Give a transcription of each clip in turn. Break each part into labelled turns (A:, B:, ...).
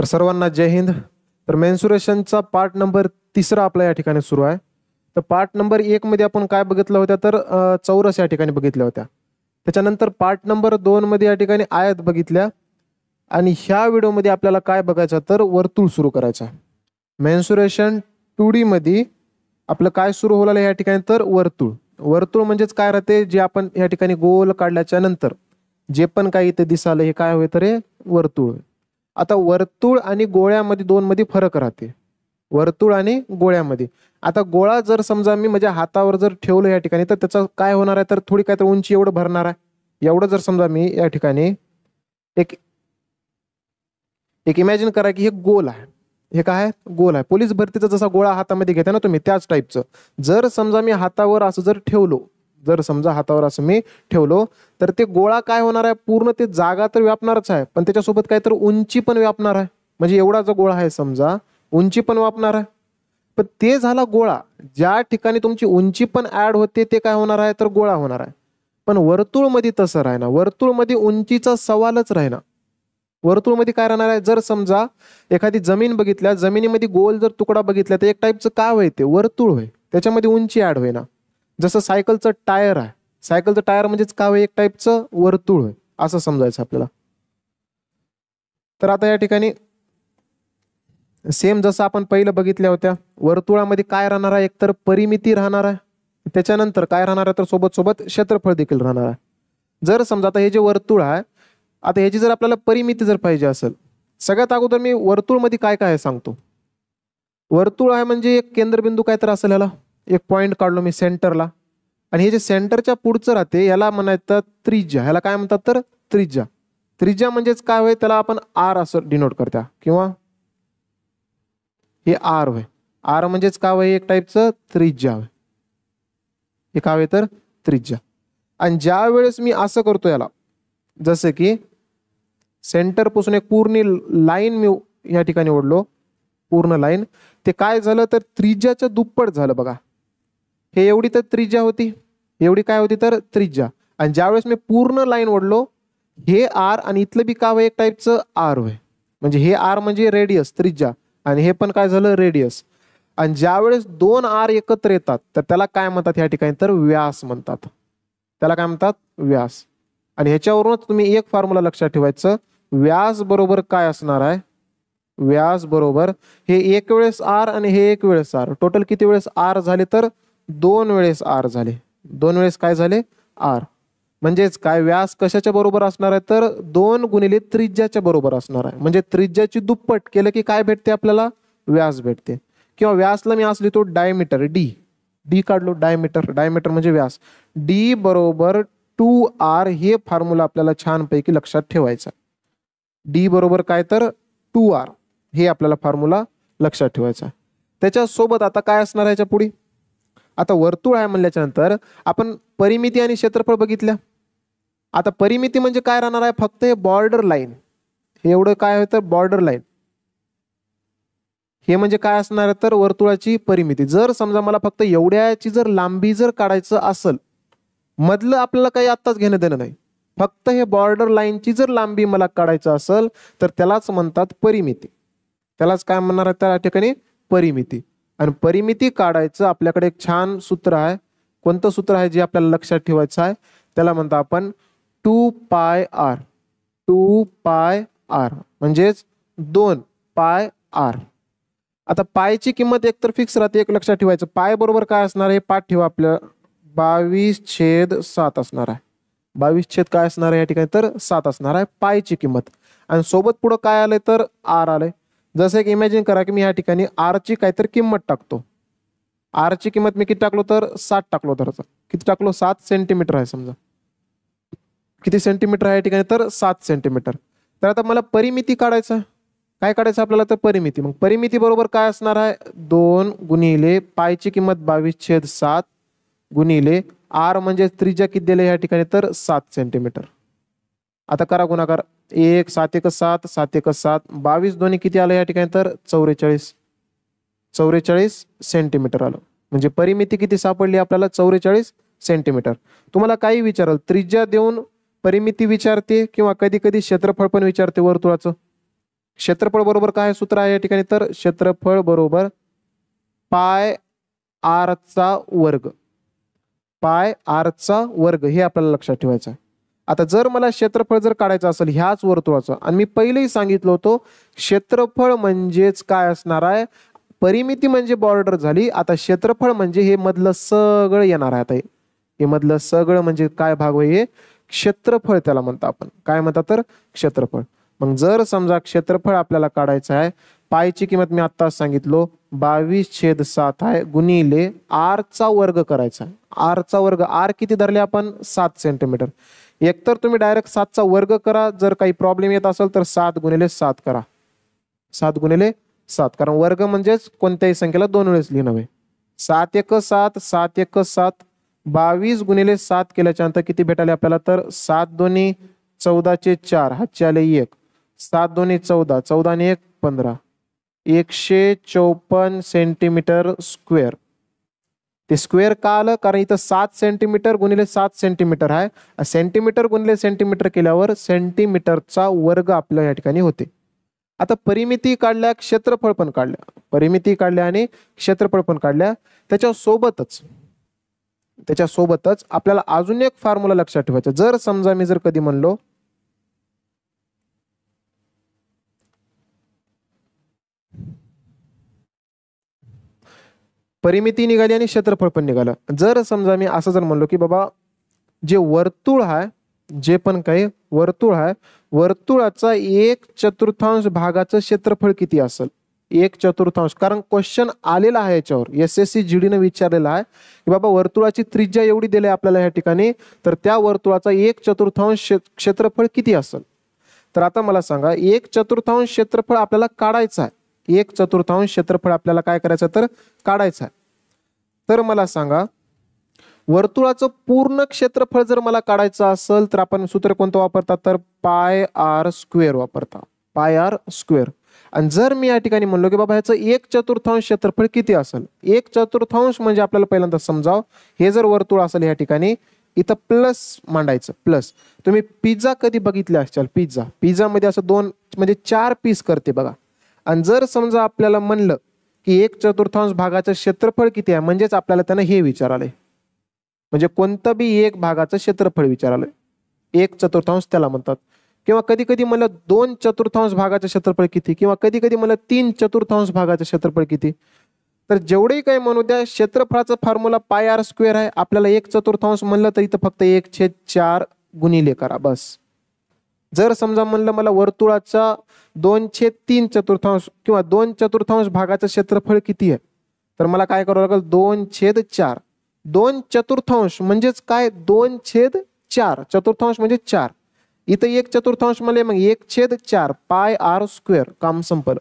A: तर सर्वांना जय हिंद. तर मेन्सुरेशनचा पार्ट नंबर 3 आपला या ठिकाणी सुरू आहे. तर पार्ट नंबर 1 मध्ये आपण काय बघितलं होतं, तर चौरस या ठिकाणी बघितल्या होत्या. त्याच्यानंतर पार्ट नंबर 2 मध्ये या ठिकाणी आयत बघितल्या. आणि ह्या व्हिडिओमध्ये आपल्याला काय बघायचं, तर वर्तुळ सुरू करायचं. मेन्सुरेशन 2D मध्ये आपलं काय सुरू होणार या ठिकाणी, तर वर्तुळ. वर्तुळ म्हणजेच काय राहते, जे आपण या ठिकाणी गोल काढल्याच्या नंतर जे पण काही इथे दिसालं हे काय होय, तर हे वर्तुळ. आता वर्तुळ आणि गोळ्यामध्ये 2 मध्ये फरक राहते. वर्तुळ आणि गोळ्यामध्ये. आता गोळा जर समजा मी माझ्या हातावर जर ठेवलं या ठिकाणी, तर त्याचं काय होणार आहे, तर थोडी काय तर उंची एवढं भरणार आहे. एवढं जर समजा मी या ठिकाणी एक इमॅजिन करा की हे गोल आहे. हे काय आहे, गोल आहे. पोलीस भरतीचा जसा गोळा हातामध्ये घेता ना तुम्ही, त्याच टाईपचं. जर समजा मी हातावर असं जर ठेवलो, मी ठेवलो, तर ते गोळा काय होणार आहे, पूर्ण ते जागा तर व्यापणारच आहे, पण त्याच्यासोबत काय तर उंची पण व्यापणार आहे. म्हणजे एवढा जो गोळा आहे समजा, उंची पण व्यापणार आहे. पण ते झाला गोळा. ज्या ठिकाणी तुमची उंची पण ऍड होते ते काय होणार आहे, तर गोळा होणार आहे. पण वर्तुळमध्ये तसं राहणार. वर्तुळमध्ये उंचीचा सवालच राहणार. वर्तुळमध्ये काय राहणार आहे, जर समजा एखादी जमीन बघितल्या, जमिनीमध्ये गोल जर तुकडा बघितला, तर एक टाईपचं काय होय, ते वर्तुळ होय. त्याच्यामध्ये उंची ऍड होईना. जसं सायकलचं टायर आहे. सायकलचं टायर म्हणजेच काय होय, एक टाईपचं वर्तुळ होय, असं समजायचं आपल्याला. तर आता या ठिकाणी सेम जसं आपण पहिलं बघितल्या होत्या, वर्तुळामध्ये काय राहणार आहे, एकतर परिमिती राहणार आहे. त्याच्यानंतर काय राहणार आहे, तर सोबत सोबत क्षेत्रफळ देखील राहणार आहे. जर समजा आता हे जे वर्तुळ आहे, आता ह्याची जर आपल्याला परिमिती जर पाहिजे असेल, सगळ्यात अगोदर मी वर्तुळमध्ये काय काय आहे सांगतो. वर्तुळ आहे म्हणजे एक केंद्रबिंदू काय तर असेल, याला एक पॉईंट काढलो मी सेंटरला, आणि हे जे सेंटरच्या पुढचं राहते याला म्हणायचं त्रिज्या. ह्याला काय म्हणतात, तर त्रिज्या. त्रिज्या म्हणजेच काय होय, त्याला आपण आर असं डिनोट करत्या, किंवा हे आर होय. आर म्हणजेच काय होय, एक टाईपचं त्रिज्या होय. हे काय होय, तर त्रिज्या. आणि ज्या वेळेस मी असं करतो याला, जसं की सेंटर पासून एक पूर्ण लाईन मी या ठिकाणी ओढलो, पूर्ण लाईन, ते काय झालं, तर त्रिज्याच्या दुप्पट झालं बघा. हे एवढी तर त्रिज्या होती, एवढी काय होती, तर त्रिज्या. आणि ज्यावेळेस मी पूर्ण लाईन ओढलो, हे आर आणि इथलं बी काय होय, एक टाईपचं आर होय. म्हणजे हे आर म्हणजे रेडियस, त्रिज्या, आणि हे पण काय झालं, रेडियस. आणि ज्यावेळेस 2 आर एकत्र येतात, तर त्याला काय म्हणतात या ठिकाणी, तर व्यास म्हणतात. त्याला काय म्हणतात, व्यास. आणि ह्याच्यावरूनच तुम्ही एक फॉर्म्युला लक्षात ठेवायचं, व्यास बरोबर काय असणार आहे, व्यास बरोबर हे एक वेळेस आर आणि हे एक वेळेस आर. टोटल किती वेळेस आर झाले, तर 2 वेळेस आर झाले. 2 वेळेस काय झाले, आर. म्हणजेच काय, व्यास कशाच्या बरोबर असणार आहे, तर 2 गुणिले त्रिज्याच्या बरोबर असणार आहे. म्हणजे त्रिज्याची दुप्पट केलं की काय भेटते आपल्याला, व्यास भेटते. किंवा व्यासला मी असली तो डायमीटर, डी काढलो, डायमीटर म्हणजे व्यास. डी बरोबर 2r, हे फॉर्म्युला आपल्याला छानपैकी लक्षात ठेवायचा. डी बरोबर काय, तर 2r, हे आपल्याला फॉर्म्युला लक्षात ठेवायचा. त्याच्यासोबत आता काय असणार आहे याच्या पुढे, आता वर्तुळ आहे म्हणल्याच्या नंतर आपण परिमिती आणि क्षेत्रफळ बघितल्या. आता परिमिती म्हणजे काय राहणार आहे, फक्त हे बॉर्डर लाईन, हे एवढं काय आहे, तर बॉर्डर लाईन. हे म्हणजे काय असणार आहे, तर वर्तुळाची परिमिती. जर समजा मला फक्त एवढ्याची जर लांबी जर काढायचं असेल, मधलं आपल्याला काही आत्ताच घेणं देणं नाही, फक्त हे बॉर्डर लाईनची जर लांबी मला काढायचं असेल, तर त्यालाच म्हणतात परिमिती. त्यालाच काय म्हणणार आहे, त्या ठिकाणी परिमिती. आणि परिमिती काढायचं आपल्याकडे एक छान सूत्र आहे. कोणतं सूत्र आहे, जे आपल्याला लक्षात ठेवायचं आहे, त्याला म्हणतो आपण 2πr. 2πr म्हणजेच 2πr. आता पायची किंमत एकतर फिक्स राहते, एक लक्षात ठेवायचं. पाय बरोबर काय असणार आहे, पाठ ठेवा आपल्या, 22/7 असणार आहे. 22 काय असणार आहे या ठिकाणी, तर 7 असणार आहे पायची किंमत. आणि सोबत पुढं काय आलंय, तर आर आलंय. जसं एक इमॅजिन करा की मी या ठिकाणी आर ची काहीतरी किंमत टाकतो. आर ची किंमत मी किती टाकलो, तर 7 टाकलो. तर किती टाकलो, 7 सेंटीमीटर आहे समजा. किती सेंटीमीटर आहे या ठिकाणी, तर 7 सेंटीमीटर. तर आता मला परिमिती काढायचं, काय काढायचं आपल्याला, तर परिमिती. मग परिमिती बरोबर काय असणार आहे, 2 गुणिले पायची किंमत 22/7 गुणिले आर म्हणजे त्रिज्या किती दिले या ठिकाणी, तर 7 सेंटीमीटर. आता करा गुणाकार, 1 7 1 7 7 1 7, 22 दोन्ही किती आलं या ठिकाणी, तर 44 सेंटीमीटर आलं. म्हणजे परिमिती किती सापडली आपल्याला, 44 सेंटीमीटर. तुम्हाला काही विचाराल, त्रिज्या देऊन परिमिती विचारते, किंवा कधी कधी क्षेत्रफळ पण विचारते वर्तुळाचं. क्षेत्रफळ बरोबर काय सूत्र आहे या ठिकाणी, तर क्षेत्रफळ बरोबर पाय आर चा वर्ग, पाय आर चा वर्ग हे आपल्याला लक्षात ठेवायचं आहे. आता जर मला क्षेत्रफळ जर काढायचं असेल ह्याच वर्तुळाचं, आणि मी पहिलेही सांगितलं होतं क्षेत्रफळ म्हणजेच काय असणार आहे, परिमिती म्हणजे बॉर्डर झाली, आता क्षेत्रफळ म्हणजे हे मधलं सगळं येणार आहे. आता हे मधलं सगळं म्हणजे काय भाग होय, हे क्षेत्रफळ त्याला म्हणतो आपण. काय म्हणतात, तर क्षेत्रफळ. मग जर समजा क्षेत्रफळ आपल्याला काढायचं आहे, पायची किंमत मी आत्ताच सांगितलो 22/7 आहे, गुणिले आर चा वर्ग करायचा आहे. आर चा वर्ग, आर किती धरले आपण 7 सेंटीमीटर. एकतर तुम्ही डायरेक्ट 7 चा वर्ग करा, जर काही प्रॉब्लेम येत असेल तर 7 गुणिले 7 करा, 7 गुणिले 7, कारण वर्ग म्हणजेच कोणत्याही संख्येला 2 वेळेस लिहिणं आहे. 7 × 7, 7 × 7, 22 गुणिले 7 केल्याच्या नंतर किती भेटाले आपल्याला, तर 7 दोन्ही 14/4, हातचे आले 1, 7 दोन्ही 14, 14 आणि 1 15, 154 सेंटीमीटर स्क्वेअर. ते स्क्वेअर का आलं, कारण इथं 7 सेंटीमीटर गुणिले 7 सेंटीमीटर आहे, सेंटीमीटर गुणिले सेंटीमीटर केल्यावर सेंटीमीटरचा वर्ग आपल्या या ठिकाणी होते. आता परिमिती काढल्या, क्षेत्रफळ पण काढल्या, परिमिती काढल्या आणि क्षेत्रफळ पण काढल्या, त्याच्यासोबतच आपल्याला अजून एक फॉर्म्युला लक्षात ठेवायचा. जर समजा मी जर कधी म्हणलो परिमिती निघाली आणि क्षेत्रफळ पण निघालं, जर समजा मी असं जर म्हणलो की बाबा जे वर्तुळ आहे, जे पण काही वर्तुळ आहे, वर्तुळाचा 1/4 भागाचं क्षेत्रफळ किती असेल, 1/4, कारण क्वेश्चन आलेला आहे याच्यावर, SSC GD ने विचारलेला आहे की बाबा वर्तुळाची त्रिज्या एवढी दिली आपल्याला या ठिकाणी, तर त्या वर्तुळाचा 1/4 क्षेत्रफळ किती असेल. तर आता मला सांगा 1/4 क्षेत्रफळ आपल्याला काढायचं आहे, 1/4 क्षेत्रफळ आपल्याला काय करायचं, तर काढायचं आहे. तर मला सांगा वर्तुळाचं पूर्ण क्षेत्रफळ जर मला काढायचं असेल तर आपण सूत्र कोणतं वापरतात, तर पाय आर स्क्वेअर वापरता, पाय आर स्क्वेअर. आणि जर मी या ठिकाणी म्हणलो की बाबा ह्याचं 1/4 क्षेत्रफळ किती असेल, 1/4 म्हणजे आपल्याला पहिल्यांदा समजाव, हे जर वर्तुळ असेल या ठिकाणी इथं प्लस मांडायचं, प्लस. तुम्ही पिझ्झा कधी बघितले असाल, पिझ्झा मध्ये असं 2 म्हणजे 4 पीस करते बघा. आणि जर समजा आपल्याला म्हणलं की 1/4 भागाचं क्षेत्रफळ किती आहे, म्हणजेच आपल्याला त्यानं हे विचारलंय, म्हणजे कोणतं बी एक भागाचं क्षेत्रफळ विचारलंय, 1/4 त्याला म्हणतात. किंवा कधी कधी मला 2/4 भागाचं क्षेत्रफळ किती, किंवा कधी कधी मला 3/4 भागाचं क्षेत्रफळ किती. तर जेवढेही काही म्हणू द्या, क्षेत्रफळाचा फॉर्म्युला पाय आर स्क्वेअर आहे. आपल्याला 1/4 म्हणलं तर इथं फक्त 1/4 गुणिले करा बस. जर समजा म्हणलं मला वर्तुळाचा 2/3 किंवा 2/4 भागाचं क्षेत्रफळ किती आहे, तर मला काय करावं लागेल, 2/4. 2/4 म्हणजेच काय, 2/4, चतुर्थांश म्हणजे 4, इथं 1/4 म्हणजे मग 1/4 पाय आर स्क्वेअर, काम संपलं.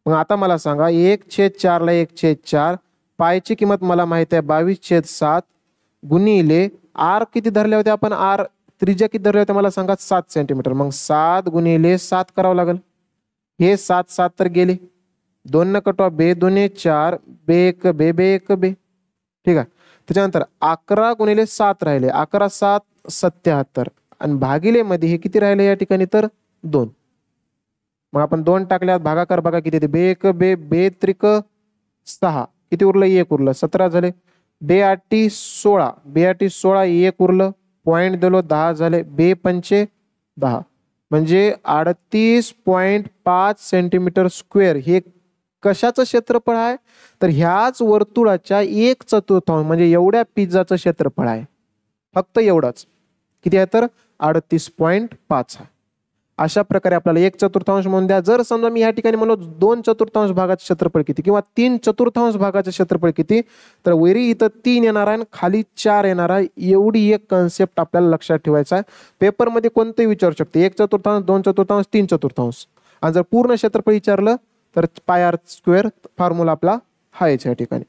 A: मग आता मला सांगा 1/4 ला 1/4, पायची किंमत मला माहिती आहे 22/7 गुणिले आर किती धरले होते आपण, आर त्रिज्या किती धरले होते मला सांगा 7 सेंटीमीटर. मग 7 गुणिले 7 करावं लागेल, हे 7 7 तर गेले, 2 न कटवा बे 2 4, बे 1 बे बे 1 बे, ठीक आहे. त्याच्यानंतर 11 गुणिले 7 राहिले, 11 7 77, आणि भागिले मध्ये हे किती राहिले या ठिकाणी, तर 2. मग आपण 2 टाकल्यात, भागाकार बघा किती येते, बे 1 बे बे 3 6, किती उरलं, 1 उरलं, 17 झाले. बे 8 16, बे 8 16, 1 उरलं, पॉईंट दिलो 10 झाले, बे 5 10, म्हणजे 38.5 सेंटीमीटर स्क्वेअर हे कशाचं क्षेत्रफळ आहे, तर ह्याच वर्तुळाच्या 1/4 म्हणजे एवढ्या पिझ्झाचं क्षेत्रफळ आहे, फक्त एवढंच. किती आहे, तर 38.5 आहे. अशा प्रकारे आपल्याला 1/4 म्हणून द्या. जर समजा मी या ठिकाणी म्हणलो 2/4 भागाचं क्षेत्रफळ किती किंवा 3/4 भागाचं क्षेत्रफळ किती, तर वरी इथं 3 येणार आहे आणि खाली 4 येणार आहे. एवढी एक कन्सेप्ट आपल्याला लक्षात ठेवायचा आहे. पेपरमध्ये कोणतेही विचारू शकते, 1/4, 2/4, 3/4. आणि जर पूर्ण क्षेत्रफळ विचारलं तर पाय आर स्क्वेअर फॉर्म्युला आपला हा याच्या या ठिकाणी.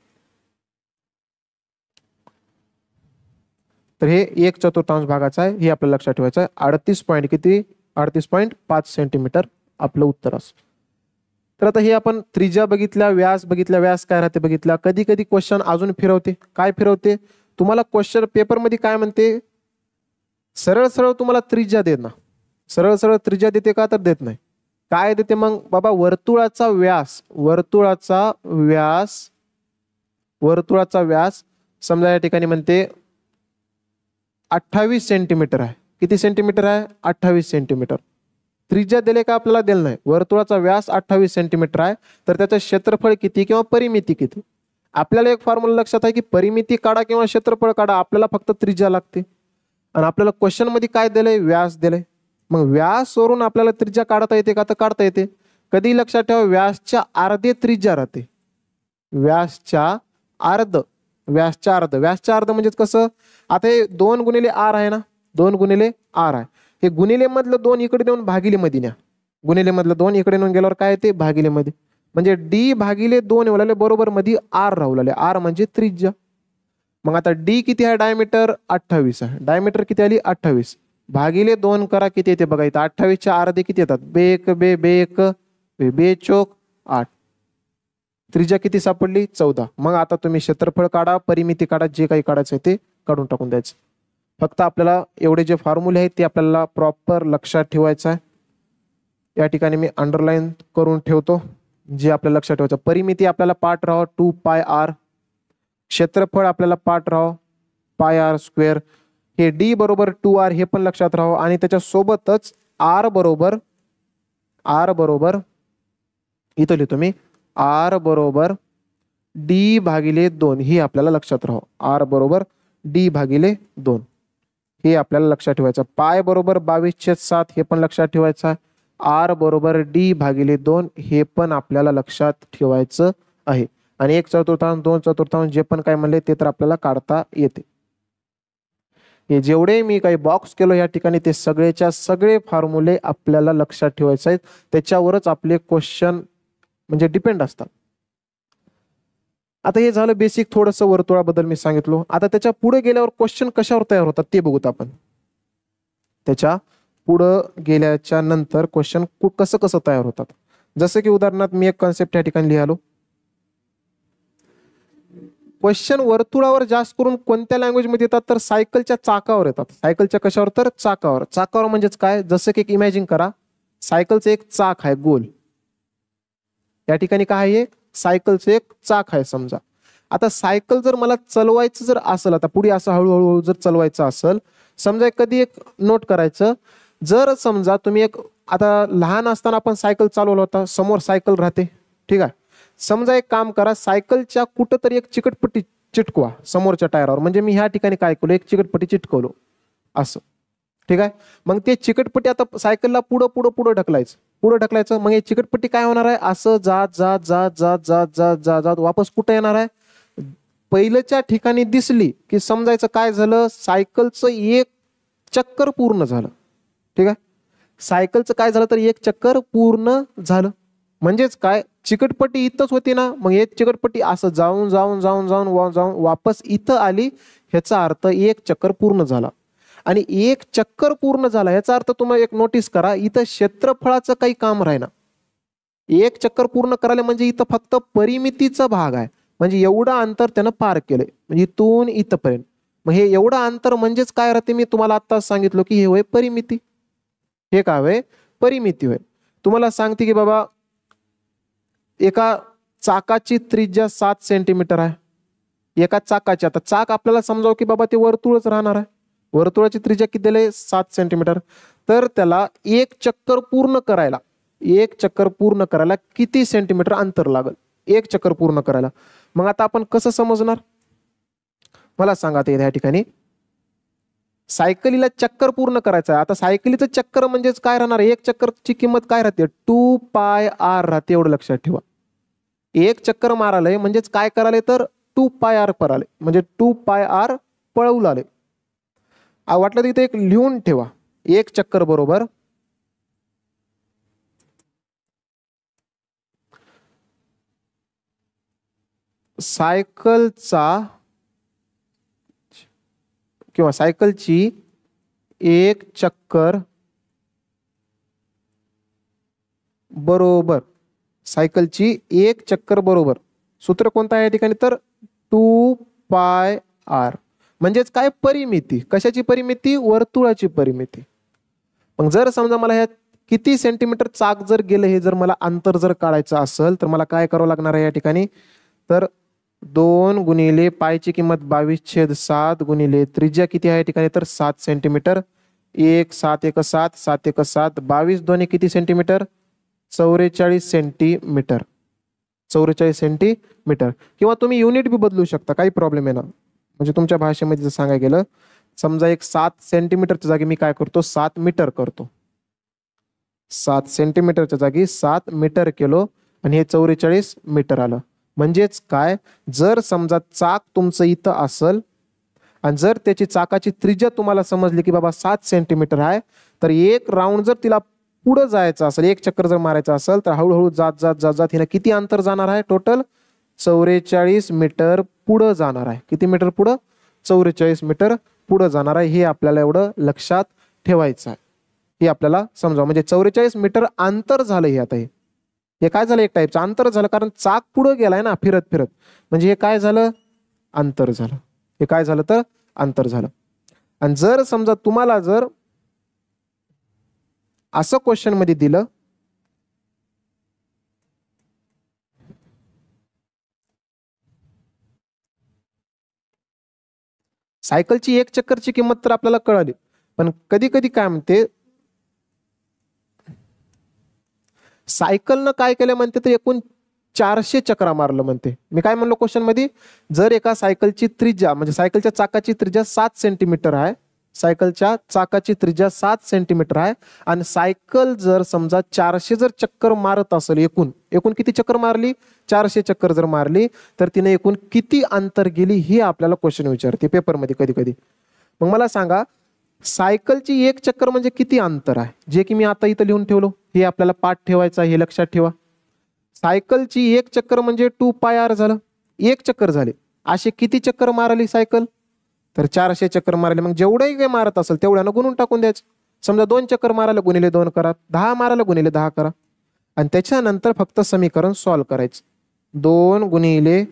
A: तर हे 1/4 भागाचं आहे, हे आपल्याला लक्षात ठेवायचं आहे. 38.5 सेंटीमीटर आपलं उत्तर असं. तर आता हे आपण त्रिज्या बघितल्या, व्यास बघितल्या, व्यास काय राहते बघितल्या. कधी कधी क्वेश्चन अजून फिरवते, काय फिरवते, तुम्हाला क्वेश्चन पेपरमध्ये काय म्हणते, सरळ सरळ तुम्हाला त्रिज्या देत ना, सरळ सरळ त्रिज्या देते का, तर देत नाही. काय देते मग बाबा? वर्तुळाचा व्यास समजा या ठिकाणी म्हणते 28 सेंटीमीटर आहे. किती सेंटीमीटर आहे? 28 सेंटीमीटर. त्रिज्या दिले का? आपल्याला दिलं नाही. वर्तुळाचा व्यास 28 सेंटीमीटर आहे, तर त्याचं क्षेत्रफळ किती किंवा परिमिती किती? आपल्याला एक फॉर्म्युला लक्षात आहे की परिमिती काढा किंवा क्षेत्रफळ काढा, आपल्याला फक्त त्रिज्या लागते. आणि आपल्याला क्वेश्चन मध्ये काय दिलंय? व्यास दिलंय. मग व्यासवरून आपल्याला त्रिज्या काढता येते का? तर काढता येते. कधी लक्षात ठेवा, व्यासच्या अर्धे त्रिज्या राहते. व्यासच्या अर्ध म्हणजे कसं? आता हे 2 गुणिले r आहे ना, 2 गुणिले r आहे. हे गुणिले मधलं 2 इकडे देऊन भागिले मध्ये न्या. गुणिले मधलं 2 इकडे नेऊन गेल्यावर काय येते? भागिले मध्ये. म्हणजे d भागिले 2 एवढ्याले बरोबर मध्ये r राहू लागले. r म्हणजे त्रिज्या. मग आता d किती आहे? डायमीटर 28 आहे. डायमीटर किती आली? 28 भागिले 2 करा, किती येते बघा इथं? 28 च्या अर्धे किती येतात? बे एक बे चोक 8. त्रिज्या किती सापडली? 14. मग आता तुम्ही क्षेत्रफळ काढा, परिमिती काढा, जे काही काढायचं आहे ते काढून टाकून द्यायचं. फक्त आपल्याला एवढे जे फॉर्म्युले आहेत ते आपल्याला प्रॉपर लक्षात ठेवायचं आहे. या ठिकाणी मी अंडरलाईन करून ठेवतो जे आपल्याला लक्षात ठेवायचं. परिमिती आपल्याला पाठ राहावं 2πr. क्षेत्रफळ आपल्याला पाठ राहावं πr². हे d बरोबर 2r हे पण लक्षात राहावं. आणि त्याच्या सोबतच r बरोबर इथं लिहितो मी, r बरोबर d भागिले 2 ही आपल्याला लक्षात राहावं. r बरोबर d भागिले 2 हे आपल्याला लक्षात ठेवायचं. पाय बरोबर 22/7 हे पण लक्षात ठेवायचं आहे. r बरोबर d भागिले 2 हे पण आपल्याला लक्षात ठेवायचं आहे. आणि 1/4, 2/4 जे पण काय म्हणले ते तर आपल्याला काढता येते. हे जेवढे मी काही बॉक्स केलो या ठिकाणी ते सगळेच्या सगळे फॉर्म्युले आपल्याला लक्षात ठेवायचे आहेत. त्याच्यावरच आपले क्वेश्चन म्हणजे डिपेंड असतात. आता हे झालं बेसिक थोडंसं वर्तुळाबद्दल मी सांगितलो. आता त्याच्या पुढे गेल्यावर क्वेश्चन कशावर तयार होतात ते बघूत आपण. त्याच्या पुढे गेल्याच्या नंतर क्वेश्चन कसं तयार होतात. जसं की उदाहरणार्थ मी एक कॉन्सेप्ट या ठिकाणी लिहिलो. क्वेश्चन वर्तुळावर जास्त करून कोणत्या लँग्वेज मध्ये येतात? तर सायकलच्या चाकावर येतात. सायकलच्या कशावर? तर चाकावर. चाकावर म्हणजेच काय? जसं की एक इमॅजिन करा, सायकलचं एक चाक आहे गोल. या ठिकाणी काय आहे? सायकलचं एक चाक आहे समजा. आता सायकल जर मला चालवायचं जर असेल, आता पुढे असं हळूहळू जर चालवायचं असेल, समजा कधी एक नोट करायचं, जर समजा तुम्ही एक आता लहान असताना आपण सायकल चालवला होता, समोर सायकल राहते, ठीक आहे. समजा एक काम करा, सायकलच्या कुठंतरी एक चिकटपट्टी चिटकवा समोरच्या टायरावर. म्हणजे मी ह्या ठिकाणी काय केलं? एक चिकटपट्टी चिटकवलो असं, ठीक आहे. मग ते चिकटपट्टी आता सायकलला पुढं ढकलायचं. मग हे चिकटपट्टी काय होणार आहे? असं जात वापस कुठं येणार आहे? पहिल्याच्या ठिकाणी दिसली की समजायचं काय झालं? सायकलचं एक चक्कर पूर्ण झालं, ठीक आहे. सायकलचं काय झालं? तर एक चक्कर पूर्ण झालं. म्हणजेच काय? चिकटपट्टी इथंच होती ना, मग एक चिकटपट्टी असं जाऊन वापस इथं आली. ह्याचा अर्थ एक चक्कर पूर्ण झाला. आणि एक चक्कर पूर्ण झाला याचा अर्थ तुम्ही एक नोटीस करा, इथं क्षेत्रफळाचं काही काम राहीना. एक चक्कर पूर्ण करायला म्हणजे इथं फक्त परिमितीचा भाग आहे. म्हणजे एवढं अंतर त्यानं पार केलंय, म्हणजे इथून इथपर्यंत. मग हे एवढं अंतर म्हणजेच काय राहते? मी तुम्हाला आत्ताच सांगितलं की हे होय परिमिती. हे काय होय? परिमिती होय. तुम्हाला सांगते की बाबा एका चाकाची त्रिज्या 7 सेंटीमीटर आहे. एका चाकाची, आता चाक आपल्याला समजावं की बाबा ते वर्तुळच राहणार आहे. वर्तुळाची त्रिज्या किती दिली? 7 सेंटीमीटर. तर त्याला एक चक्कर पूर्ण करायला किती सेंटीमीटर अंतर लागेल? एक चक्कर पूर्ण करायला. मग आता आपण कसं समजणार? मला सांगा. या ठिकाणी सायकलीला चक्कर पूर्ण करायचं आहे. आता सायकलीचं चक्कर म्हणजेच काय राहणार? एक चक्करची किंमत काय राहते? 2πr राहते. एवढं लक्षात ठेवा. एक चक्कर मारालय म्हणजेच काय करायला? तर 2πr पराले, म्हणजे 2πr पळवू आले. वाटलं तर इथे एक लिहून ठेवा. एक चक्कर बरोबर सायकलचा किंवा सायकलची एक चक्कर बरोबर, सायकलची एक चक्कर बरोबर सूत्र कोणतं आहे या ठिकाणी? तर 2πr. म्हणजेच काय? परिमिती. कशाची परिमिती? वर्तुळाची परिमिती. मग जर समजा मला ह्यात किती सेंटीमीटर चाक जर गेलं हे जर मला अंतर जर काढायचं असेल तर मला काय करावं लागणार आहे या ठिकाणी, तर 2 गुणिले पायची किंमत 22/7 गुणिले त्रिज्या किती आहे या ठिकाणी, तर 7 सेंटीमीटर. 7 1 7 7 1 7 22 दोन्ही किती सेंटीमीटर, 44 सेंटीमीटर. 44 सेंटीमीटर. किंवा तुम्ही युनिट बी बदलू शकता, काही प्रॉब्लेम आहे ना. म्हणजे तुमच्या भाषेमध्ये जर सांगायला गेलं, समजा एक 7 सेंटीमीटरच्या जागी मी काय करतो, 7 मीटर करतो. 7 सेंटीमीटरच्या जागी 7 मीटर केलो आणि हे 44 मीटर आलं. म्हणजेच काय, जर समजा चाक तुमचं इथं असेल आणि जर त्याची चाकाची त्रिज्या तुम्हाला समजली की बाबा 7 सेंटीमीटर आहे, तर एक राऊंड जर तिला पुढं जायचं असेल, एक चक्कर जर मारायचं असेल, तर हळूहळू जात जात जात जात हिला किती अंतर जाणार आहे, टोटल 44 मीटर पुढं जाणार आहे. किती मीटर पुढं, 44 मीटर पुढं जाणार आहे. हे आपल्याला एवढं लक्षात ठेवायचं आहे. हे आपल्याला समजा, म्हणजे 44 मीटर अंतर झालं. हे आता हे काय झालं, एक टाईपचं अंतर झालं, कारण चाक पुढं गेलाय ना फिरत फिरत, म्हणजे हे काय झालं, अंतर झालं. हे काय झालं, तर अंतर झालं. आणि जर समजा तुम्हाला जर असं क्वेश्चन मध्ये दिलं, सायकलची एक चक्करची किंमत तर आपल्याला कळाली, पण कधी कधी काय म्हणते, सायकलनं काय केलं म्हणते, तर एकूण 400 चक्रा मारलं म्हणते. मी काय म्हणलो क्वेश्चन मध्ये, जर एका सायकलची त्रिज्या म्हणजे सायकलच्या चाकाची त्रिज्या 7 सेंटीमीटर आहे, सायकलच्या चाकाची त्रिज्या 7 सेंटीमीटर आहे आणि सायकल जर समजा 400 जर चक्कर मारत असेल, एकूण एकूण किती चक्कर मारली, 400 चक्कर जर मारली, तर तिने एकूण किती अंतर गेली, हे आपल्याला क्वेश्चन विचारते पेपरमध्ये कधी कधी. मग मला सांगा, सायकलची एक चक्कर म्हणजे किती अंतर आहे, जे की मी आता इथं लिहून ठेवलो. हे आपल्याला पाठ ठेवायचं आहे, हे लक्षात ठेवा. सायकलची एक चक्कर म्हणजे 2πr झालं, एक चक्कर झाले. असे किती चक्कर मारली सायकल, तर 400 चक्कर मारले. मग जेवढंही काही मारत असेल तेवढ्यानं गुणून टाकून द्यायचं. समजा 2 चक्कर मारायला गुणिले 2 करा, 10 मारायला गुणिले 10 करा, आणि त्याच्यानंतर फक्त समीकरण सॉल्व्ह करायचं. 2 गुणिले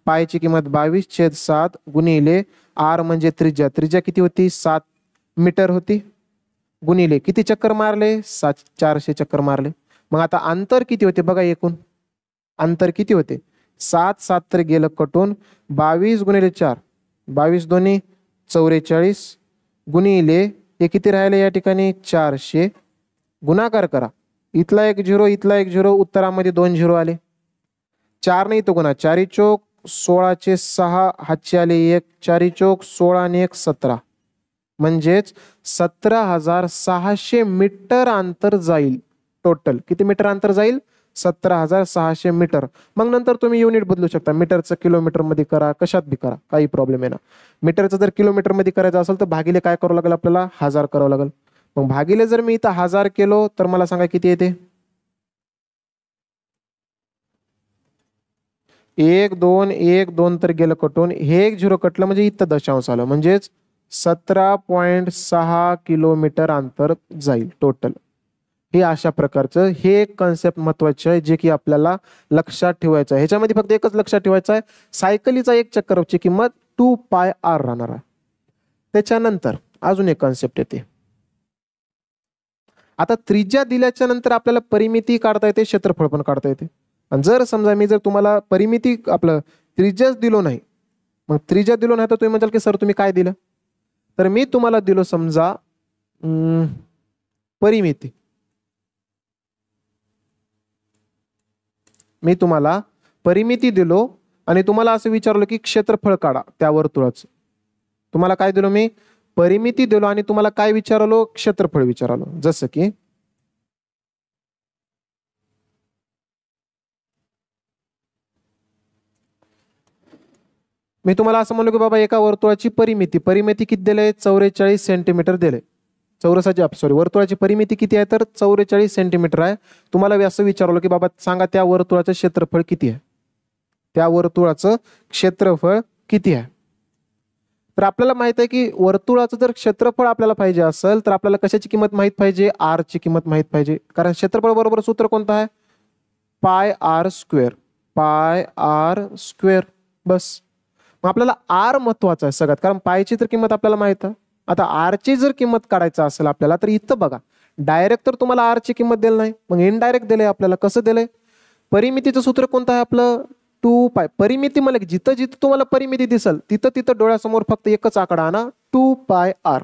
A: पायची किंमत 22/7 गुणिले r म्हणजे त्रिज्या, त्रिज्या किती होती, 7 मीटर होती, गुणिले किती चक्कर मारले, 400 चक्कर मारले. मग आता अंतर किती होते बघा, एकूण अंतर किती होते, 7 7 तर गेलं कटून, 22 गुणिले 4, 22 दोन्ही 44 गुणिले हे किती राहिले या ठिकाणी, 400. गुणाकार करा, इथला 1 0 इथला 1 0, उत्तरामध्ये 2 0 आले. 4 नाही तो गुणा, 4 चोक 16 6, हातचे आले 1, 4 चोक 16 आणि 1 17, म्हणजेच 17,600 मीटर अंतर जाईल. टोटल किती मीटर अंतर जाईल, 17,600 मीटर. मग नंतर तुम्ही युनिट बदलू शकता, मीटरचं किलोमीटर मध्ये करा, कशात बी करा, काही प्रॉब्लेम आहे ना. मीटरचं जर किलोमीटर मध्ये करायचं असेल तर भागिले काय करावं लागेल आपल्याला, 1000 करावं लागेल. मग भागिले जर मी इथं 1000 केलो तर मला सांगा किती येते, 1 2 1 2 तर गेलं कटून, हे 1 0 कटलं म्हणजे इथं दशांश आलं, म्हणजेच 17.6 किलोमीटर अंतर जाईल टोटल. हे अशा प्रकारचं हे एक कन्सेप्ट महत्वाचे आहे, जे की आपल्याला लक्षात ठेवायचं आहे. ह्याच्यामध्ये फक्त एकच लक्षात ठेवायचं आहे, सायकलीचा एक चक्करची किंमत 2πr राहणार आहे. त्याच्यानंतर अजून एक कन्सेप्ट येते. आता त्रिज्या दिल्याच्या नंतर आपल्याला परिमिती काढता येते, क्षेत्रफळ पण काढता येते. आणि जर समजा मी जर तुम्हाला परिमिती आपलं त्रिज्याच दिलो नाही, मग त्रिज्या दिलो नाही तर तुम्ही म्हणाल की सर तुम्ही काय दिलं, तर मी तुम्हाला दिलो समजा परिमिती. मी तुम्हाला परिमिती दिलो आणि तुम्हाला असं विचारलं की क्षेत्रफळ काढा त्या वर्तुळाचं. तुम्हाला काय दिलो मी, परिमिती दिलो आणि तुम्हाला काय विचारलो, क्षेत्रफळ विचारलो. जसं की मी तुम्हाला असं म्हणलो की बाबा एका वर्तुळाची परिमिती किती दिले, 44 सेंटीमीटर दिले. वर्तुळाची परिमिती किती आहे, तर 44 सेंटीमीटर आहे. तुम्हाला असं विचारलं की बाबा सांगा त्या वर्तुळाचं क्षेत्रफळ किती आहे, त्या वर्तुळाचं क्षेत्रफळ किती आहे. तर आपल्याला माहित आहे की वर्तुळाचं जर क्षेत्रफळ आपल्याला पाहिजे असेल तर आपल्याला कशाची किंमत माहित पाहिजे, r ची किंमत माहित पाहिजे. कारण क्षेत्रफळ बरोबर सूत्र कोणतं आहे, πr², πr². बस. मग आपल्याला r महत्वाचा आहे सगळ्यात, कारण पायची तर किंमत आपल्याला माहित आहे. आता r ची जर किंमत काढायचं असेल आपल्याला, तर इथं बघा डायरेक्ट तर तुम्हाला आर ची किंमत दिली नाही, मग इनडायरेक्ट दिलंय आपल्याला. कसं दिलंय? परिमितीचं सूत्र कोणतं आहे आपलं? 2π. परिमिती मला जिथं जिथं तुम्हाला परिमिती दिसल तिथं तिथं डोळ्यासमोर फक्त एकच आकडा आणा, 2πr.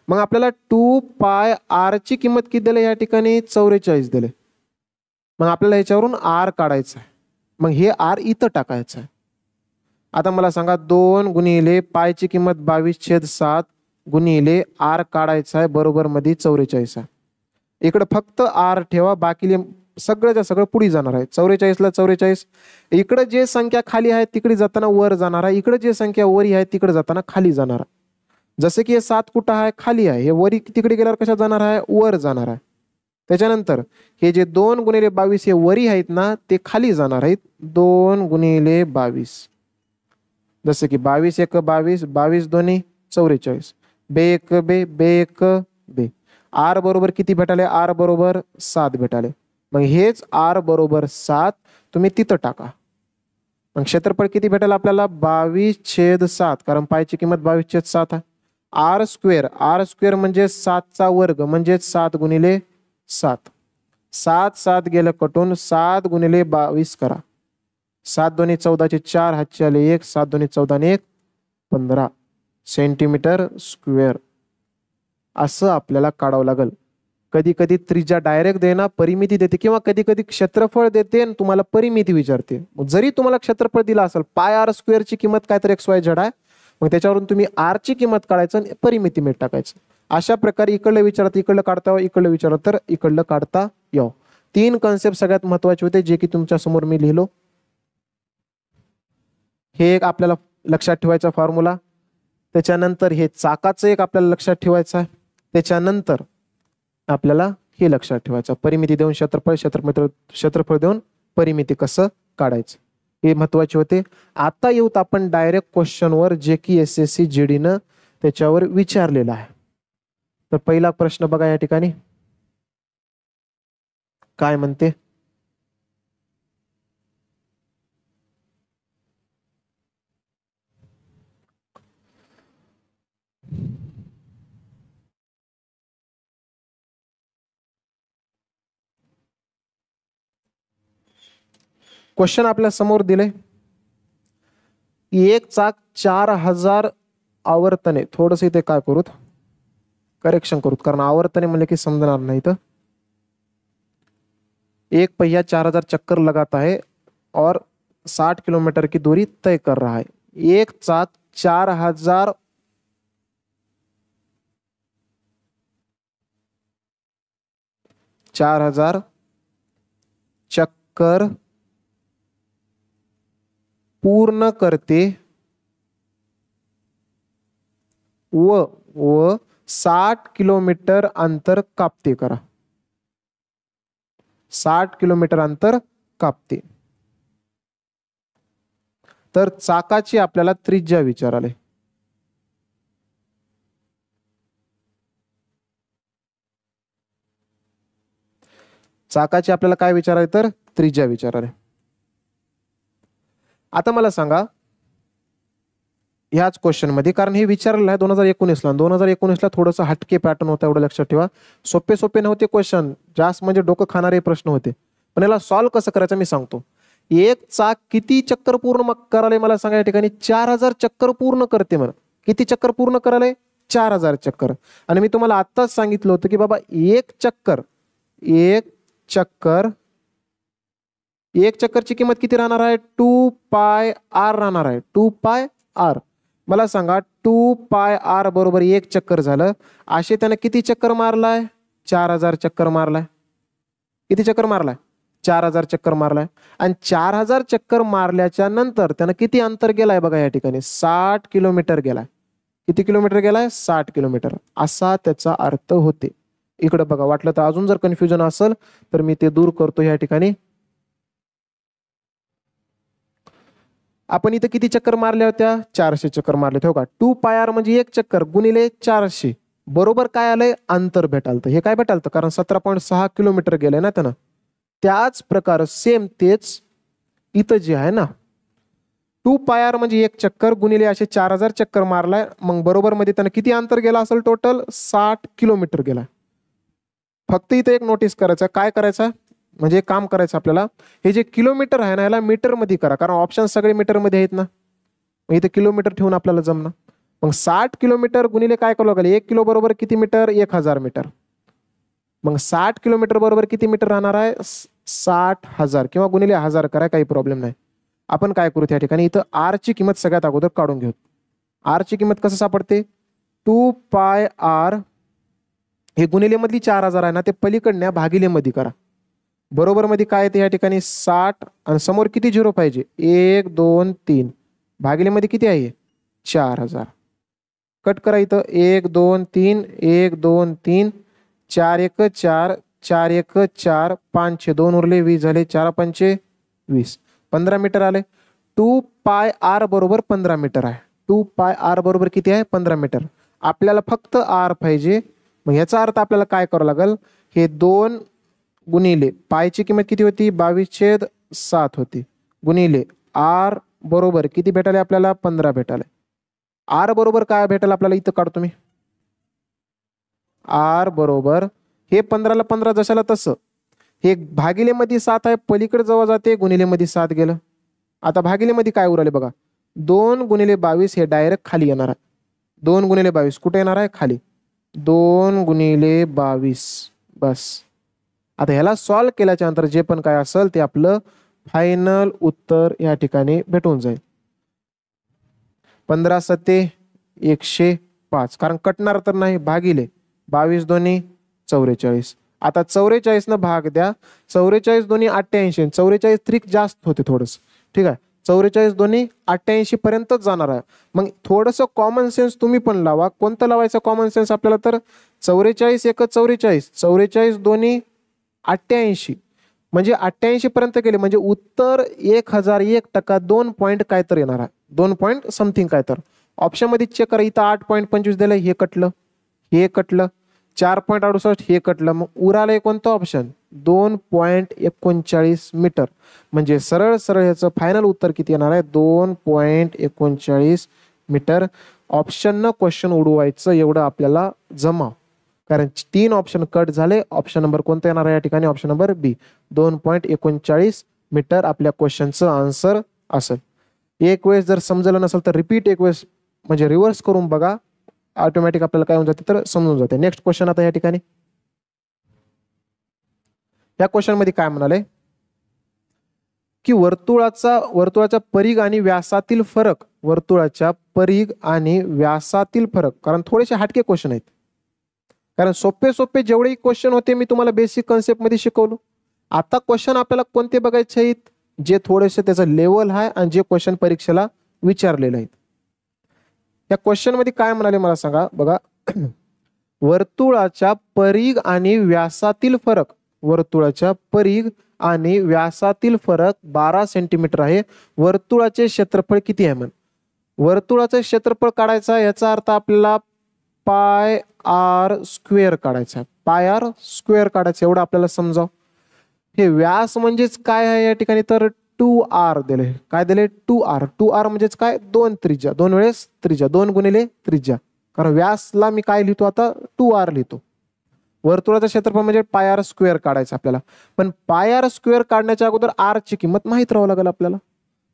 A: मग आपल्याला 2πr ची किंमत किती दिली या ठिकाणी? 44 दिले. मग आपल्याला याच्यावरून आर काढायचं आहे. मग हे आर इथं टाकायचं आहे. आता मला सांगा 2 गुणिले पायची किंमत 22/7 गुणिले आर काढायचा आहे, बरोबर मध्ये 44 आहे. इकडे फक्त आर ठेवा, बाकीले सगळ्याच्या सगळं पुढे जाणार आहे. 44ला 44. इकडे जे संख्या खाली आहे तिकडे जाताना वर जाणार आहे, इकडे जे संख्या वरी आहे तिकडे जाताना खाली जाणार आहे. जसे की हे 7 कुठं आहे? खाली आहे. हे वरी तिकडे गेल्यावर कशा जाणार आहे? वर जाणार आहे. त्याच्यानंतर हे जे 2 गुणिले 22 हे वरी आहेत ना, ते खाली जाणार आहेत. 2 गुणिले 22. जसे की 22 1 22, 22 2 44, बे 1 बे, बे 1 बे. आर बरोबर किती भेटाले? आर बरोबर 7 भेटाले. मग हेच आर बरोबर 7 तुम्ही तिथं टाका. मग क्षेत्रफळ किती भेटेल आपल्याला? 22/7, कारण पायची किंमत 22/7 आहे. आर स्क्वेअर, आर स्क्वेअर म्हणजे 7चा वर्ग, म्हणजे 7 गुणिले 7. 7 7 गेलं कटून, 7 गुणिले 22 करा. 7 2 14 4, हातची आले 1, 7 2 14 1 15 सेंटीमीटर स्क्वेअर. असं आपल्याला काढावं लागेल. कधी कधी त्रिज्या डायरेक्ट देना परिमिती देते, किंवा कधी कधी क्षेत्रफळ देते आणि तुम्हाला परिमिती विचारते. जरी तुम्हाला क्षेत्रफळ दिला असेल, पाय आर स्क्वेअरची किंमत काहीतरी XY Z आहे, मग त्याच्यावरून तुम्ही आर ची किंमत काढायचं आणि परिमिती मीठ टाकायचं. अशा प्रकारे इकडलं विचारत इकडलं काढता यावं, इकडलं विचारत तर इकडलं काढता यावं. 3 कॉन्सेप्ट सगळ्यात महत्वाचे होते, जे की तुमच्या समोर मी लिहिलो. हे एक आपल्याला लक्षात ठेवायचा फॉर्म्युला. त्याच्यानंतर हे चाकाचं एक आपल्याला लक्षात ठेवायचं आहे. त्याच्यानंतर आपल्याला हे लक्षात ठेवायचं, परिमिती देऊन क्षेत्रफळ देऊन परिमिती कसं काढायचं, हे महत्वाचे होते. आता येऊत आपण डायरेक्ट क्वेश्चनवर, जे की SSC GD न त्याच्यावर विचारलेला आहे. तर पहिला प्रश्न बघा या ठिकाणी काय म्हणते. क्वेश्चन आपल्या समोर दिले. एक चाक 4000 आवर्तने, थोडस इथे काय करूत, करेक्शन करूत, कारण आवर्तने म्हणजे की समजणार नाही. तर एक पहिया 4000 चक्कर लगाता है और 60 किलोमीटर की दूरी तय कर रहा है. एक चाक 4000 चक्कर पूर्ण करते व 60 किलोमीटर अंतर कापते. करा, 60 किलोमीटर अंतर कापते. तर चाकाची आपल्याला त्रिज्या विचाराले. चाकाची आपल्याला काय विचाराले? तर त्रिज्या विचाराले. आता मला सांगा ह्याच क्वेश्चन मध्ये, कारण हे विचारलेलं आहे 2019ला. 2019ला थोडंसं हटके पॅटर्न होता, एवढं लक्षात ठेवा. सोपे सोपे नव्हते क्वेश्चन, जास्त म्हणजे डोकं खाणारे प्रश्न होते. पण याला सॉल्व्ह कसं करायचं मी सांगतो. एक चाक किती चक्कर पूर्ण करायला मला सांगा या ठिकाणी? 4000 चक्कर पूर्ण करते. म्हणा किती चक्कर पूर्ण करायला? 4000 चक्कर. आणि मी तुम्हाला आत्ताच सांगितलं होतं की बाबा एक चक्करची किंमत किती राहणार आहे? 2πr राहणार आहे. 2πr. मला सांगा 2πr बरोबर एक चक्कर झालं. असे त्याने किती चक्कर मारलाय? 4000 चक्कर मारलाय. किती चक्कर मारलाय? 4000 चक्कर मारलाय. आणि 4000 चक्कर मारल्याच्या नंतर त्यानं किती अंतर गेलाय बघा या ठिकाणी? 60 किलोमीटर गेलाय. किती किलोमीटर गेलाय? 60 किलोमीटर. असा त्याचा अर्थ होते. इकडे बघा, वाटलं तर अजून जर कन्फ्युजन असेल तर मी ते दूर करतो या ठिकाणी. आपण इथे किती चक्कर मारल्या होत्या? 400 चक्कर मारले. हो का? 2πr म्हणजे एक चक्कर गुणिले 400 बरोबर काय आलंय? अंतर भेटालतं. हे काय भेटालतं? कारण 17.6 किलोमीटर गेलंय ना त्यानं. त्याच प्रकार सेम तेच इथं जे आहे ना, 2πr म्हणजे एक चक्कर गुणिले असे 4000 चक्कर मारलाय. मग बरोबर मध्ये त्यानं किती अंतर गेला असेल? टोटल 60 किलोमीटर गेला. फक्त इथं एक नोटीस करायचं, काय करायचं म्हणजे एक काम करायचं आपल्याला, हे जे किलोमीटर आहे ना याला मीटरमध्ये करा, कारण ऑप्शन सगळे मीटरमध्ये आहेत ना. मग इथे किलोमीटर ठेवून आपल्याला जमणार. मग 60 किलोमीटर गुणिले काय करावं लागेल, 1 किलो बरोबर किती मीटर, 1000 मीटर. मग 60 किलोमीटर बरोबर किती मीटर राहणार आहे, 60,000 किंवा गुणिले 1000 करा, काही प्रॉब्लेम नाही. आपण काय करू त्या ठिकाणी, इथं आर ची किंमत सगळ्यात अगोदर काढून घेऊ. आर ची किंमत कसं सापडते, 2 पाय आर, हे गुणिले मधली 4000 आहे ना ते पलीकडल्या भागिले मध्ये करा. बरोबर मध्ये काय येते या ठिकाणी 60 आणि समोर किती झिरो पाहिजे, 1 2 3, भागिले मध्ये किती आहे 4000. कट करा इथं 1 2 3 1 2 3, 4 1 4 4 1 4, 5 2 उरले 20 झाले, 4 5 20, 15 मीटर आले. 2 पाय आर बरोबर 15 मीटर आहे. 2 पाय आर बरोबर किती आहे 15 मीटर. आपल्याला फक्त आर पाहिजे. मग याचा अर्थ आपल्याला काय करावं लागेल, हे 2 गुणिले पायची किंमत किती होती 22/7 होती, गुणिले आर बरोबर किती भेटाले आपल्याला 15 भेटाले. आर बरोबर काय भेटायला आपल्याला इथं काढतो मी, आर बरोबर हे 15ला 15 जशाला तसं, हे भागिले मध्ये 7 आहे पलीकडे जवळ जाते, गुणिले मध्ये 7 गेलं. आता भागिले मध्ये काय उरले बघा, 2 गुणिले 22 हे डायरेक्ट खाली येणार आहे. 2 गुणिले 22 कुठे येणार आहे खाली, 2 गुणिले 22 बस. आता ह्याला सॉल्व केल्याच्या नंतर जे पण काय असेल ते आपलं फायनल उत्तर या ठिकाणी भेटून जाईल. 15 7 105, कारण कटणार तर नाही, भागिले 22 दोन्ही 44. आता 44 न भाग द्या, 44 दोन्ही 88, 44 त्रिक जास्त होते थोडस, ठीक आहे. 44 दोन्ही 88 पर्यंतच जाणार आहे. मग थोडंसं कॉमन सेन्स तुम्ही पण लावा. कोणतं लावायचं कॉमन सेन्स आपल्याला, तर 44 1 44, 44 दोन्ही 88, म्हणजे 88 पर्यंत गेले म्हणजे उत्तर 1001% 2 पॉईंट काय तर येणार आहे, 2 पॉईंट समथिंग काय तर. ऑप्शन मध्ये चेक करा, इथं 8.25 दिलं, हे कटलं, हे कटलं, 4.68 हे कटलं, मग उरालंय कोणतं ऑप्शन 2.39 मीटर. म्हणजे सरळ सरळ ह्याचं फायनल उत्तर किती येणार आहे 2.39 मीटर. ऑप्शननं क्वेश्चन उडवायचं एवढं आपल्याला जमाव, कारण 3 ऑप्शन कट झाले. ऑप्शन नंबर कोणता येणार आहे या ठिकाणी, ऑप्शन नंबर बी, 2.39 मीटर आपल्या क्वेश्चनचं आन्सर असेल. एक वेळेस जर समजलं नसेल तर रिपीट एक वेळेस म्हणजे रिव्हर्स करून बघा, ऑटोमॅटिक आपल्याला काय होऊन जाते तर समजून जाते. नेक्स्ट क्वेश्चन आता या ठिकाणी, या क्वेश्चन मध्ये काय म्हणाले की वर्तुळाचा परिघ आणि व्यासातील फरक, वर्तुळाच्या परिघ आणि व्यासातील फरक, कारण थोडेसे हटके क्वेश्चन आहेत, कारण सोपे सोपे जेवढे क्वेश्चन होते मी तुम्हाला बेसिक कन्सेप्ट मध्ये शिकवलो. आता क्वेश्चन आपल्याला कोणते बघायचे आहेत, जे थोडेसे त्याचं लेवल आहे आणि जे क्वेश्चन परीक्षेला विचारलेले आहेत. या क्वेश्चन मध्ये काय म्हणाले मला सांगा बघा, वर्तुळाच्या परिघ आणि व्यासातील फरक, वर्तुळाच्या परिघ आणि व्यासातील फरक 12 सेंटीमीटर आहे. वर्तुळाचे क्षेत्रफळ किती आहे म्हण, वर्तुळाचे क्षेत्रफळ काढायचा, याचा अर्थ आपल्याला पाय आर स्क्वेअर काढायचा, पाय आर स्क्वेअर काढायचं, एवढं आपल्याला समजाव. हे व्यास म्हणजेच काय आहे या ठिकाणी, तर 2r दिले, काय दिले 2r. 2r म्हणजेच काय 2 त्रिज्या, 2 वेळेस त्रिज्या, 2 गुणिले त्रिज्या, कारण व्यासला मी काय लिहितो आता 2r लिहितो. वर्तुळाचं क्षेत्रफळ म्हणजे पाय आर स्क्वेअर काढायचं आपल्याला, पण पाय आर स्क्वेअर काढण्याच्या अगोदर आर ची किंमत माहित राहावं लागेल आपल्याला.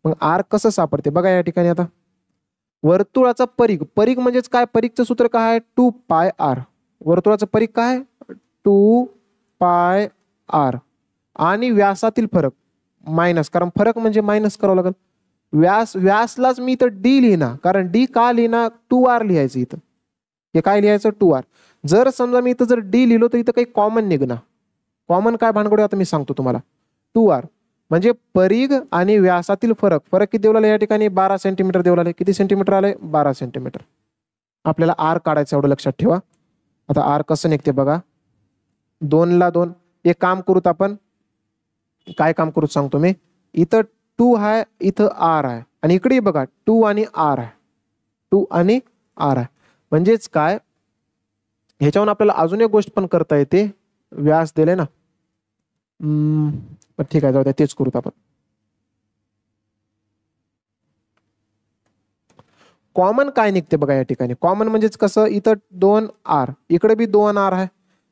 A: मग आर कसं सापडते बघा या ठिकाणी, आता वर्तुळाचा परिघ, परिघ म्हणजेच काय, परिघचं सूत्र काय आहे 2 पाय आर. वर्तुळाचं परिघ काय 2 पाय आर, आणि व्यासातील फरक मायनस, कारण फरक म्हणजे मायनस करावं लागेल. व्यासलाच मी इथं डी लिहिना, कारण डी का लिहिना 2r लिहायचं इथं, हे काय लिहायचं 2r. जर समजा मी इथं जर डी लिहिलो तर इथं काही कॉमन निघणार, कॉमन काय भानगड आता मी सांगतो तुम्हाला. 2r म्हणजे परिघ आणि व्यासातील फरक, फरक किती देऊ लागले या ठिकाणी 12 सेंटीमीटर देऊ लागले. किती सेंटीमीटर आले 12 सेंटीमीटर. आपल्याला आर काढायचं एवढं लक्षात ठेवा. आता आर कसं निघते बघा, 2 ला 2, एक काम करूत आपण, काय काम करूत सांगतो मी. इथं 2 आहे, इथं आर आहे, आणि इकडे बघा 2 आणि आर आहे, 2 आणि आर आहे. म्हणजेच काय, ह्याच्यावरून आपल्याला अजून एक गोष्ट पण करता येते, व्यास दिले ना, पण ठीक आहे जाऊ द्या, तेच करूत आपण. कॉमन काय निघते बघा या ठिकाणी, कॉमन म्हणजेच कसं, इथं 2r, इकडे बी 2r आहे,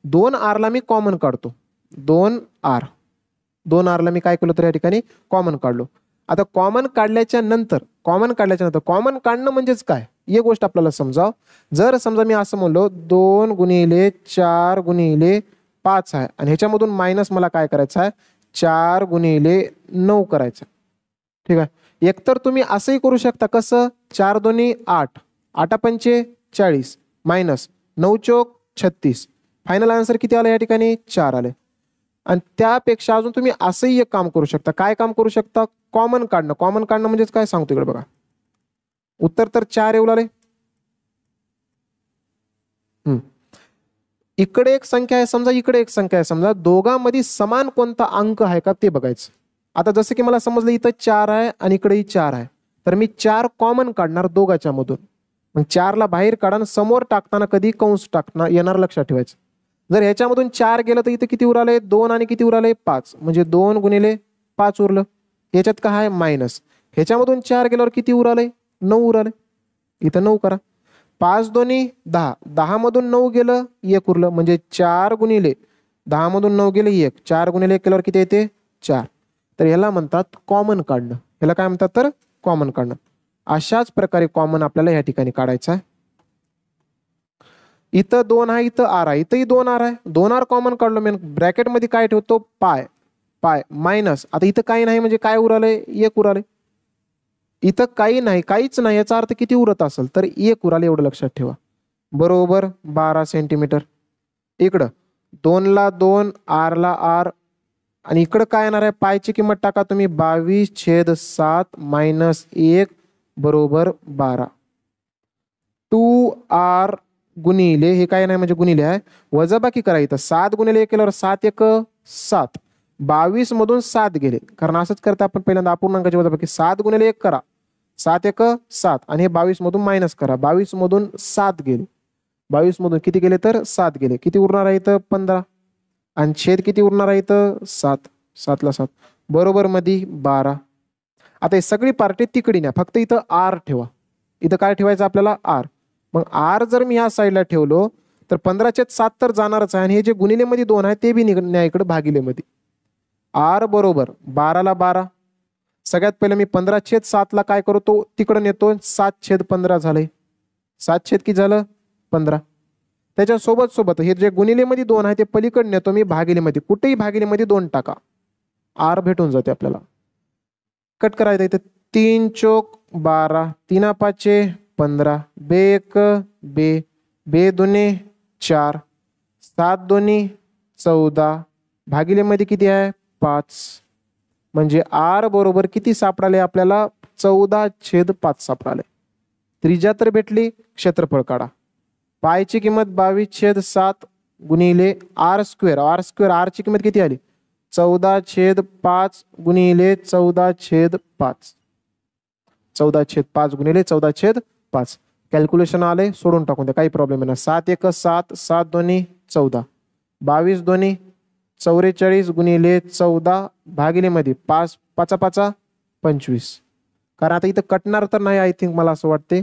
A: 2R ला मी कॉमन काढतो. 2R ला मी काय केलं तर या ठिकाणी कॉमन काढलो. आता कॉमन काढल्याच्या नंतर कॉमन काढणं म्हणजेच काय ही गोष्ट आपल्याला समजाव. जर समजा मी असं म्हणलो 2 गुणिले 4 गुणिले 5 आहे आणि ह्याच्यामधून मायनस मला काय करायचं आहे 4 गुणिले 9 करायचं. ठीक आहे. एकतर तुम्ही असंही करू शकता कसं 4 दोन्ही 8 8 पंचे 40 मायनस 9 चोक 36 फायनल आन्सर किती आलं या ठिकाणी 4 आले. आणि त्यापेक्षा अजून तुम्ही असंही एक काम करू शकता. काय काम करू शकता कॉमन काढणं म्हणजेच काय सांगतो इकडे बघा. उत्तर तर 4 येऊ लागले. इकडे एक संख्या आहे समजा इकडे एक संख्या आहे समजा दोघांमध्ये समान कोणता अंक आहे का ते बघायचं. आता जसं की मला समजलं इथं 4 आहे आणि इकडेही 4 आहे तर मी 4 कॉमन काढणार दोघांच्या मधून. मग 4 ला बाहेर काढा समोर टाकताना कधी कंस टाकणार येणार लक्षात ठेवायचं. जर ह्याच्यामधून 4 गेलं तर इथं किती उरले 2 आणि किती उरले 5 म्हणजे 2 गुणिले 5 उरलं. ह्याच्यात काय आहे मायनस. ह्याच्यामधून 4 गेल्यावर किती उरले 9 उरले. इथं 9 करा. 5 दोन्ही 10 10 मधून 9 गेलं 1 उरलं म्हणजे 4 गुणिले 10 मधून 9 गेले 1 4 गुणिले 1 केल्यावर किती येते 4. तर ह्याला म्हणतात कॉमन काढणं. ह्याला काय म्हणतात तर कॉमन काढणं. अशाच प्रकारे कॉमन आपल्याला या ठिकाणी काढायचं आहे. इथं 2 आहे इथं R आहे इथंही 2R आहे 2R कॉमन काढलो मी ब्रॅकेटमध्ये काय ठेवतो पाय मायनस. आता इथं काही नाही म्हणजे काय उरालंय 1 उराले. इथं काही नाही काहीच नाही याचा अर्थ किती उरत असेल तर 1 उराले एवढं लक्षात ठेवा. बरोबर 12 सेंटीमीटर. इकडं 2 ला 2 R ला R आणि इकडं काय येणार आहे पायची किंमत टाका तुम्ही 22/7 मायनस 1 बरोबर 12. 2R गुणिले हे काय नाही म्हणजे गुणिले आहे वजाबाकी करा. इथं 7 गुणिले 1 केल्यावर 7 1 7 22 मधून 7 गेले कारण असंच करता आपण पहिल्यांदा अपूर्णांकाची वजाबाकी 7 गुणिले 1 करा 7 1 7 आणि हे 22 मधून मायनस करा 22 मधून 7 गेले 22 मधून किती गेले तर 7 गेले. किती उरणार आहे इथं 15 आणि छेद किती उरणार आहे इथं 7 7 ला 7 बरोबर मध्ये 12. आता ही सगळी पार्टी तिकडी न्या फक्त इथं R ठेवा. इथं काय ठेवायचं आपल्याला R. मग R जर मी ह्या साईडला ठेवलो तर 15/7 तर जाणारच आहे आणि हे जे गुणिले मध्ये 2 आहे ते बी न्या इकडे भागिले मध्ये. R बरोबर 12 ला 12. सगळ्यात पहिले मी 15/7 ला काय करतो तिकडे नेतो 7/15 झाले 7 किती झालं 15. त्याच्या सोबत हे जे गुणिले मध्ये 2 आहे ते पलीकडे नेतो मी भागिले मध्ये. कुठेही भागिले मध्ये 2 टाका R भेटून जाते आपल्याला. कट करायचं इथे 3 चोक 12 3 5 15 बे 1 बे 2 4 7 2 14 भागिले मध्ये किती आहे 5 म्हणजे R बरोबर किती सापडाले आपल्याला 14/5 सापडाले. त्रिज्या तर भेटली. क्षेत्रफळ काढा. पायची किंमत 22/7 गुणिले R स्क्वेअर R ची किंमत किती आली 14/5 गुणिले 14/5 14/5 गुणिले 14/5 कॅल्क्युलेशन आले सोडून टाकून द्या काही प्रॉब्लेम नाही. 7 1 7 7 2 14 22 2 44 गुणिले 14 भागिले मध्ये 5 5 5 25 कारण आता इथं कटणार तर नाही आय थिंक मला असं वाटते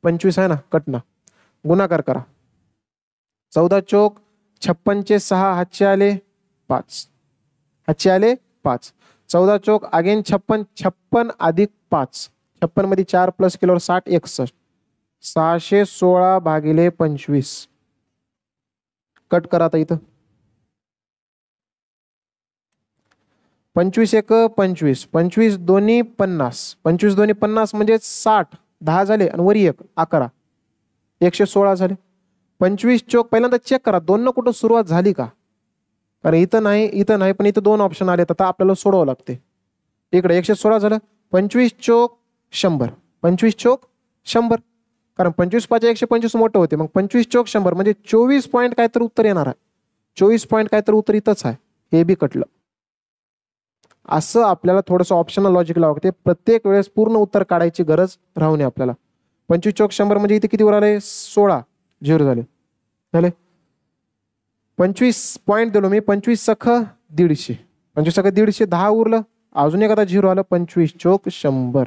A: 25 आहे ना कटना. गुणाकार करा 14 चोक 56/6 हातचे आले 5 हातचे आले 5 14 चोक अगेन 56 अधिक 5 56 मध्ये 4 प्लस केल्यावर 60 61 616 भागिले 25 कट करा. आता इथं 25 1 25 25 दोन्ही 50 25 दोन्ही 50 म्हणजे 60 10 झाले आणि वरी 1 11 116 झाले. 25 चोक पहिल्यांदा चेक करा 2 कुठं सुरुवात झाली का कारण इथं नाही पण इथं 2 ऑप्शन आले आता आपल्याला सोडवावं लागते. इकडे 116 झालं. 25 चोक 100 25 चोक 100 कारण 25 5 125 मोठं होते मग 25 चोक 100 म्हणजे 24 पॉईंट काय तर उत्तर येणार आहे. 24 पॉईंट काय तर उत्तर इथंच आहे. हे बी कटलं. असं आपल्याला थोडंसं ऑप्शनल लॉजिक लावावं लागते. प्रत्येक वेळेस पूर्ण उत्तर काढायची गरज राहू नये आपल्याला. 25 चोक 100 म्हणजे इथे किती वर आले 16 0 झाले 25 पॉईंट दिलो मी 25 सख 150 25 सख 150 10 उरलं अजून एखादा 0 आलं 25 चोक 100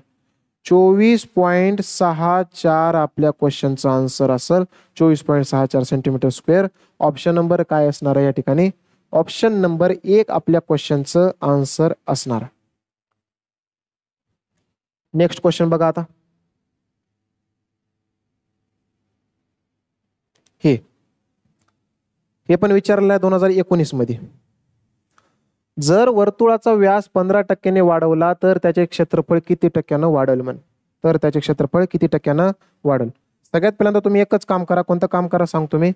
A: 24.64 आपल्या क्वेश्चनचा आन्सर असेल 24.64 सेंटीमीटर स्क्वेअर ऑप्शन नंबर काय असणार आहे या ठिकाणी? ऑप्शन नंबर 1 आपल्या क्वेश्चनचं आन्सर असणार. नेक्स्ट क्वेश्चन बघा आता. हे पण विचारलं आहे 2019 मध्ये. जर वर्तुळाचा व्यास 15% वाढवला तर त्याचे क्षेत्रफळ किती टक्क्यानं वाढेल म्हण? तर त्याचे क्षेत्रफळ किती टक्क्यानं वाढेल? सगळ्यात पहिल्यांदा तुम्ही एकच काम करा. कोणतं काम करा सांगतो मी.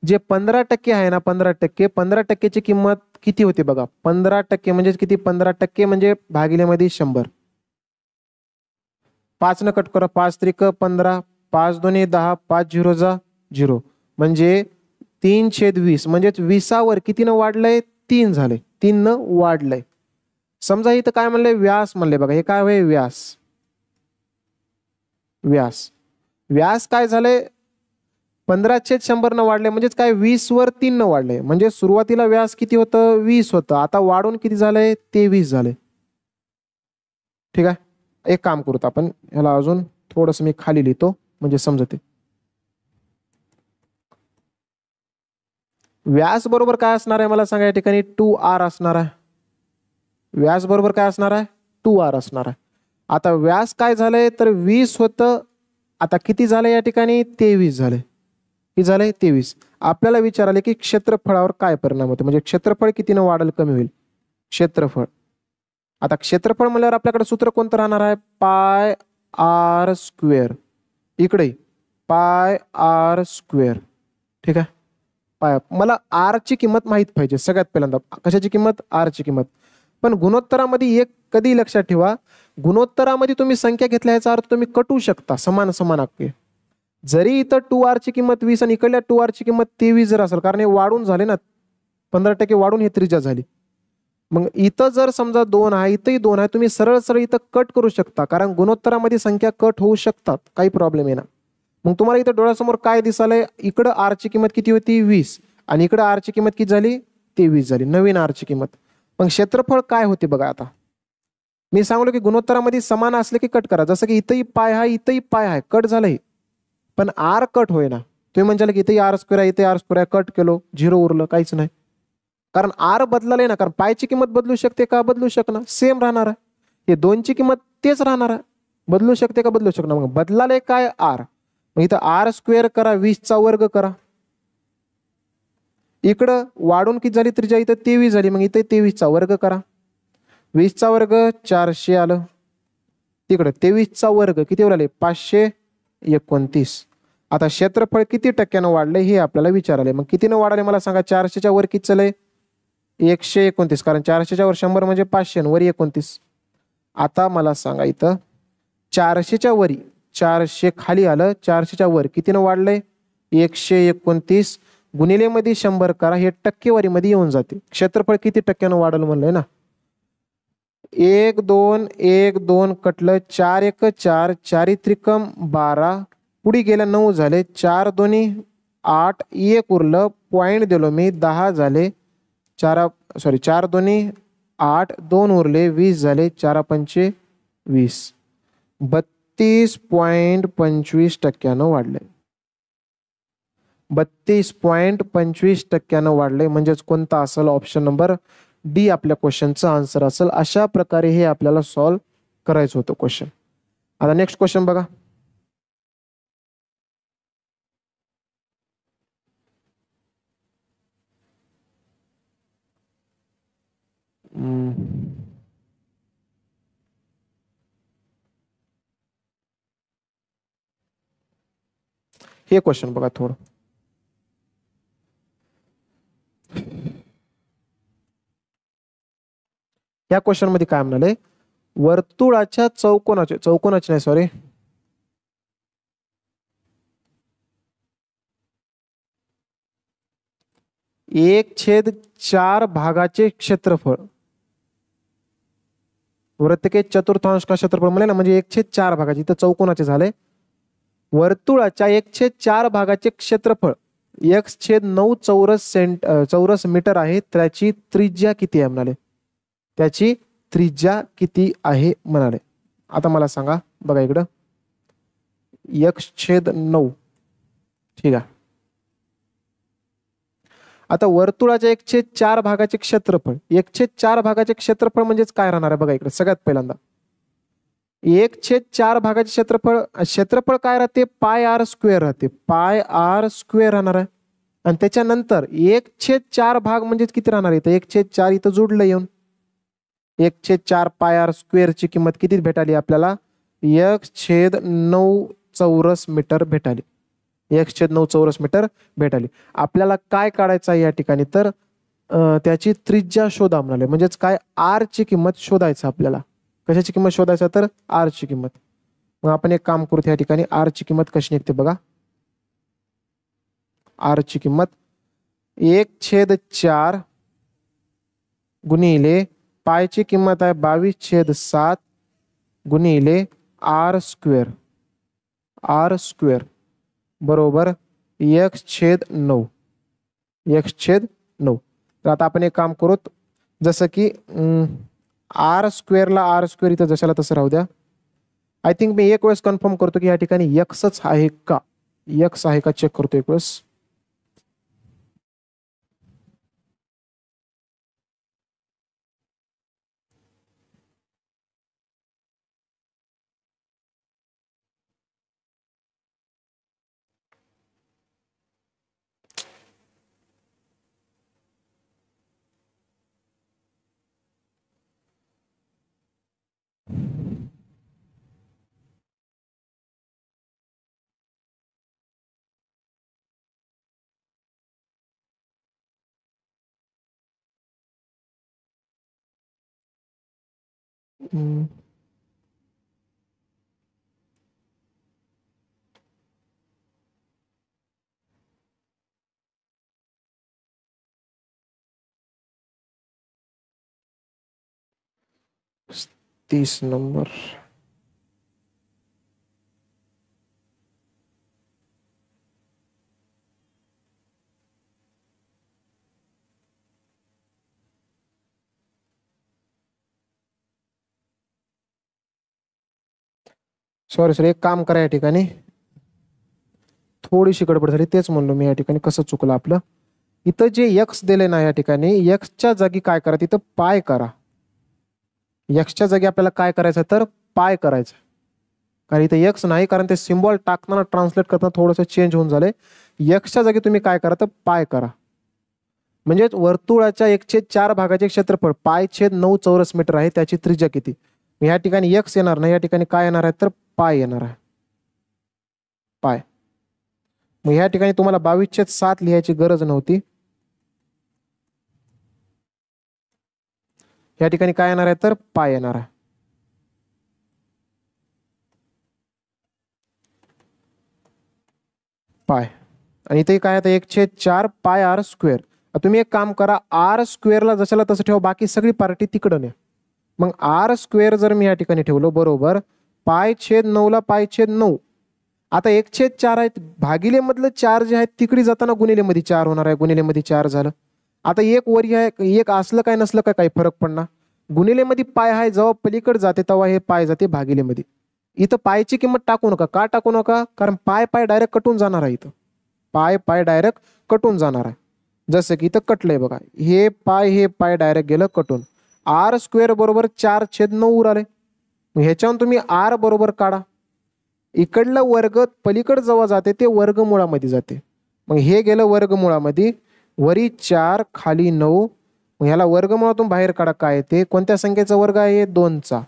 A: जे 15% आहे ना, 15%ची किंमत किती होती बघा. 15% म्हणजे किती? 15% म्हणजे भागिले मध्ये 100. 5 न कट करा. 5 त्रिक 15, 5 दोन्ही 10, 5 झिरो जा 0 म्हणजे 3/20 म्हणजेच 20वर कितीनं वाढलंय? 3 झाले. 3 न वाढलंय. समजा इथं काय म्हणलंय? व्यास म्हणले बघा. हे काय होय? व्यास. व्यास व्यास काय झालंय? 15/100 न वाढले म्हणजेच काय? 20वर 3 न वाढले. म्हणजे सुरुवातीला व्यास किती होतं? 20 होतं. आता वाढून किती झालंय? 23 झाले. ठीक आहे. एक काम करूत आपण, ह्याला अजून थोडस मी खाली लिहितो म्हणजे समजते. व्यास बरोबर काय असणार आहे मला सांगा या ठिकाणी? 2r असणार आहे. व्यास बरोबर काय असणार आहे? 2r असणार आहे. आता व्यास काय झालंय? तर 20 होतं. आता किती झालंय या ठिकाणी? 23 झाले. किती झालंय? 23. आपल्याला विचारले की क्षेत्रफळावर काय परिणाम होतो, म्हणजे क्षेत्रफळ कितीनं वाढेल कमी होईल? क्षेत्रफळ. आता क्षेत्रफळ म्हणल्यावर आपल्याकडे सूत्र कोणतं राहणार आहे? पाय आर स्क्वेअर. इकडे पाय आर स्क्वेअर. ठीक आहे. पाय. मला आर ची किंमत माहित पाहिजे सगळ्यात पहिल्यांदा. कशाची किंमत? आर ची किंमत. पण गुणोत्तरामध्ये एक कधी लक्षात ठेवा, गुणोत्तरामध्ये तुम्ही संख्या घेतल्या याचा अर्थ तुम्ही कटू शकता समान समान अंकी. जरी इथं 2r ची किंमत 20 आणि इकडल्या 2r ची किंमत 23 जर असेल, कारण हे वाढून झाले ना, 15% वाढून हे त्रिज्या झाली. मग इथं जर समजा 2 आहे, इथंही 2 आहे, तुम्ही सरळ सरळ इथं कट करू शकता, कारण गुणोत्तरामध्ये संख्या कट होऊ शकतात, काही प्रॉब्लेम आहे ना. मग तुम्हाला इथं डोळ्यासमोर काय दिसालंय? इकडं आर ची किंमत किती होती? 20 आणि इकडं आर ची किंमत किती झाली? 23 झाली. नवीन आर ची किंमत. मग क्षेत्रफळ काय होते बघा. आता मी सांगलो की गुणोत्तरामध्ये समान असले की कट करा. जसं की इथंही पाय आहे, इथंही पाय आहे, कट झालंय, पण आर कट होय ना. तुम्ही म्हणशाल की इथेही आर स्क्वेअर आहे, इथे आर स्क्वेअर आहे, कट केलो, 0 उरलं, काहीच नाही. कारण आर बदललंय ना, कारण पायची किंमत बदलू शकते का? बदलू शकणार, सेम राहणार आहे. हे 2ची किंमत तेच राहणार आहे. बदलू शकते का? बदलू शकणार. मग बदलाले काय? आर. मग इथं आर स्क्वेअर करा, 20चा वर्ग करा. इकडं वाढून किती झाली त्रिज्या? इथं 23 झाली. मग इथे 23चा वर्ग करा. 20चा वर्ग 400 आलं. तिकडं 23चा वर्ग किती आले? 529. आता क्षेत्रफळ किती टक्क्यानं वाढले हे आपल्याला विचारले. मग कितीनं वाढले मला सांगा? 400च्या वर किती चालय? 129. कारण 400च्या वर 100 म्हणजे 500 वर 29. आता मला सांगा इथं 400च्या वरी 400 खाली आलं, 400च्या वर कितीनं वाढलंय? 129 गुणिले मध्ये 100 करा. हे टक्केवारीमध्ये येऊन जाते. क्षेत्रफळ किती टक्क्यानं वाढलं म्हणलंय ना. 1 2 1 2 कटलं, 4 1 4, 4 त्रिकम 12, पुढे गेल्या 9 झाले, 4 दोन्ही 8, 1 उरलं, पॉईंट दिलो मी, 10 झाले, 4 दोन्ही 8, 2 उरले, 20 झाले, 4 पंचे 20. 32.25 टक्क्यानं वाढले. 32.25 टक्क्यानं वाढले. म्हणजेच कोणता असेल? ऑप्शन नंबर डी आपल्या क्वेश्चनचा आन्सर असेल. अशा प्रकारे हे आपल्याला सॉल्व्ह करायचं होतं क्वेश्चन. आता नेक्स्ट क्वेश्चन बघा. हे क्वेश्चन बघा थोडं. या क्वेश्चन मध्ये काय म्हणाले? वर्तुळाच्या चौकोनाचे नाही सॉरी, एक छेद 4 भागाचे क्षेत्रफळ. वृत्त के चतुर्थांश का क्षेत्रफळ म्हणले ना, म्हणजे 1/4 भागाचे. इथं चौकोनाचे झाले. वर्तुळाच्या 1/4 भागाचे क्षेत्रफळ 1/9 चौरस मीटर आहे. त्याची त्रिज्या किती आहे म्हणाले? त्याची त्रिज्या किती आहे म्हणाले. आता मला सांगा बघा इकडं 1/9. ठीक आहे. आता वर्तुळाच्या 1/4 भागाचे क्षेत्रफळ, 1/4 भागाचे क्षेत्रफळ म्हणजेच काय राहणार आहे बघा इकडे सगळ्यात पहिल्यांदा. 1/4 भागाचे क्षेत्रफळ, क्षेत्रफळ काय राहते, पाय आर स्क्वेअर राहते, पाय आर स्क्वेअर राहणार आहे. आणि त्याच्यानंतर 1/4 भाग म्हणजेच किती राहणार आहे, 1/4 इथं जोडलं येऊन 1/4 पाय आर स्क्वेअरची किंमत किती भेटाली आपल्याला, 1/9 चौरस मीटर भेटाली. 1/9 चौरस मीटर भेटाली. आपल्याला काय काढायचं आहे या ठिकाणी, तर त्याची त्रिज्या शोधा म्हणाले, म्हणजेच काय, आर ची किंमत शोधायचं आपल्याला. कशाची किंमत शोधायचं, तर आर ची किंमत. मग आपण एक काम करू, या ठिकाणी आर ची किंमत कशी निघते बघा. आर ची किंमत 1/4 गुणिले पायची किंमत आहे 22/7 गुणिले आर स्क्वेअर, आर स्क्वेअर बरोबर 1/9, 1/9. तर आता आपण एक काम करू, जसं की आर स्क्वेअरला आर स्क्वेअर इथं जशाला तसं राहू द्या. आय थिंक मी एक वेळेस कन्फर्म करतो की या ठिकाणी एक्सच आहे का, एक्स आहे का चेक करतो एक वेळेस. हम्म. तीस नंबर. सॉरी सर, एक काम करा या ठिकाणी, थोडीशी गडबड झाली, तेच म्हणलो मी या ठिकाणी कसं चुकलं आपलं. इथं जे एक्स दिले ना या ठिकाणी, एक्सच्या जागी काय करा, तिथं पाय करा. एक्सच्या जागी आपल्याला काय करायचं, तर पाय करायचं. कारण इथे एक्स नाही, कारण ते सिम्बॉल टाकताना ट्रान्सलेट करताना थोडंसं चेंज होऊन झालंय. एक्सच्या जागी तुम्ही काय करा, तर पाय करा. म्हणजेच वर्तुळाच्या 1/4 भागाचे क्षेत्रफळ π/9 चौरस मीटर आहे, त्याची त्रिज्या किती. या ठिकाणी एक्स येणार नाही, या ठिकाणी काय येणार आहे, तर पाय येणार आहे, पाय. मग या ठिकाणी तुम्हाला 22/7 लिहायची गरज नव्हती. या ठिकाणी काय येणार आहे, तर पाय येणार आहे. पाय. आणि इथे काय आहे, 1/4 पाय आर स्क्वेअर. तुम्ही एक काम करा, आर स्क्वेअरला जशाला तसं ठेवा, बाकी सगळी पार्टी तिकडं न्या. मग आर स्क्वेअर जर मी या ठिकाणी ठेवलं बरोबर π/9 ला π/9. आता 1/4 आहेत, भागिले मधलं 4 जे आहेत तिकडे जाताना गुणिले मध्ये 4 होणार आहे, गुणिले मध्ये 4 झालं. आता एक वरी आहे, एक असलं काय नसलं काय काही फरक पडणार. गुणिले मध्ये पाय आहे, जेव्हा पलीकडे जाते तेव्हा हे पाय जाते भागिले मध्ये. इथं पायची किंमत टाकू नका. का टाकू नका, कारण पाय पाय डायरेक्ट कटून जाणार आहे. इथं पाय पाय डायरेक्ट कटून जाणार आहे. जसं की इथं कटलंय बघा, हे पाय डायरेक्ट गेलं कटून. आर स्क्वेअर बरोबर 4/9 उराले. ह्याच्यावरून तुम्ही आर बरोबर काढा. इकडलं वर्ग पलीकडे जेव्हा जाते ते वर्गमुळामध्ये जाते. मग हे गेलं वर्गमुळामध्ये, वरी 4 खाली 9. मग ह्याला वर्गमुळातून बाहेर काढा, काय ते कोणत्या संख्येचा वर्ग आहे, 2चा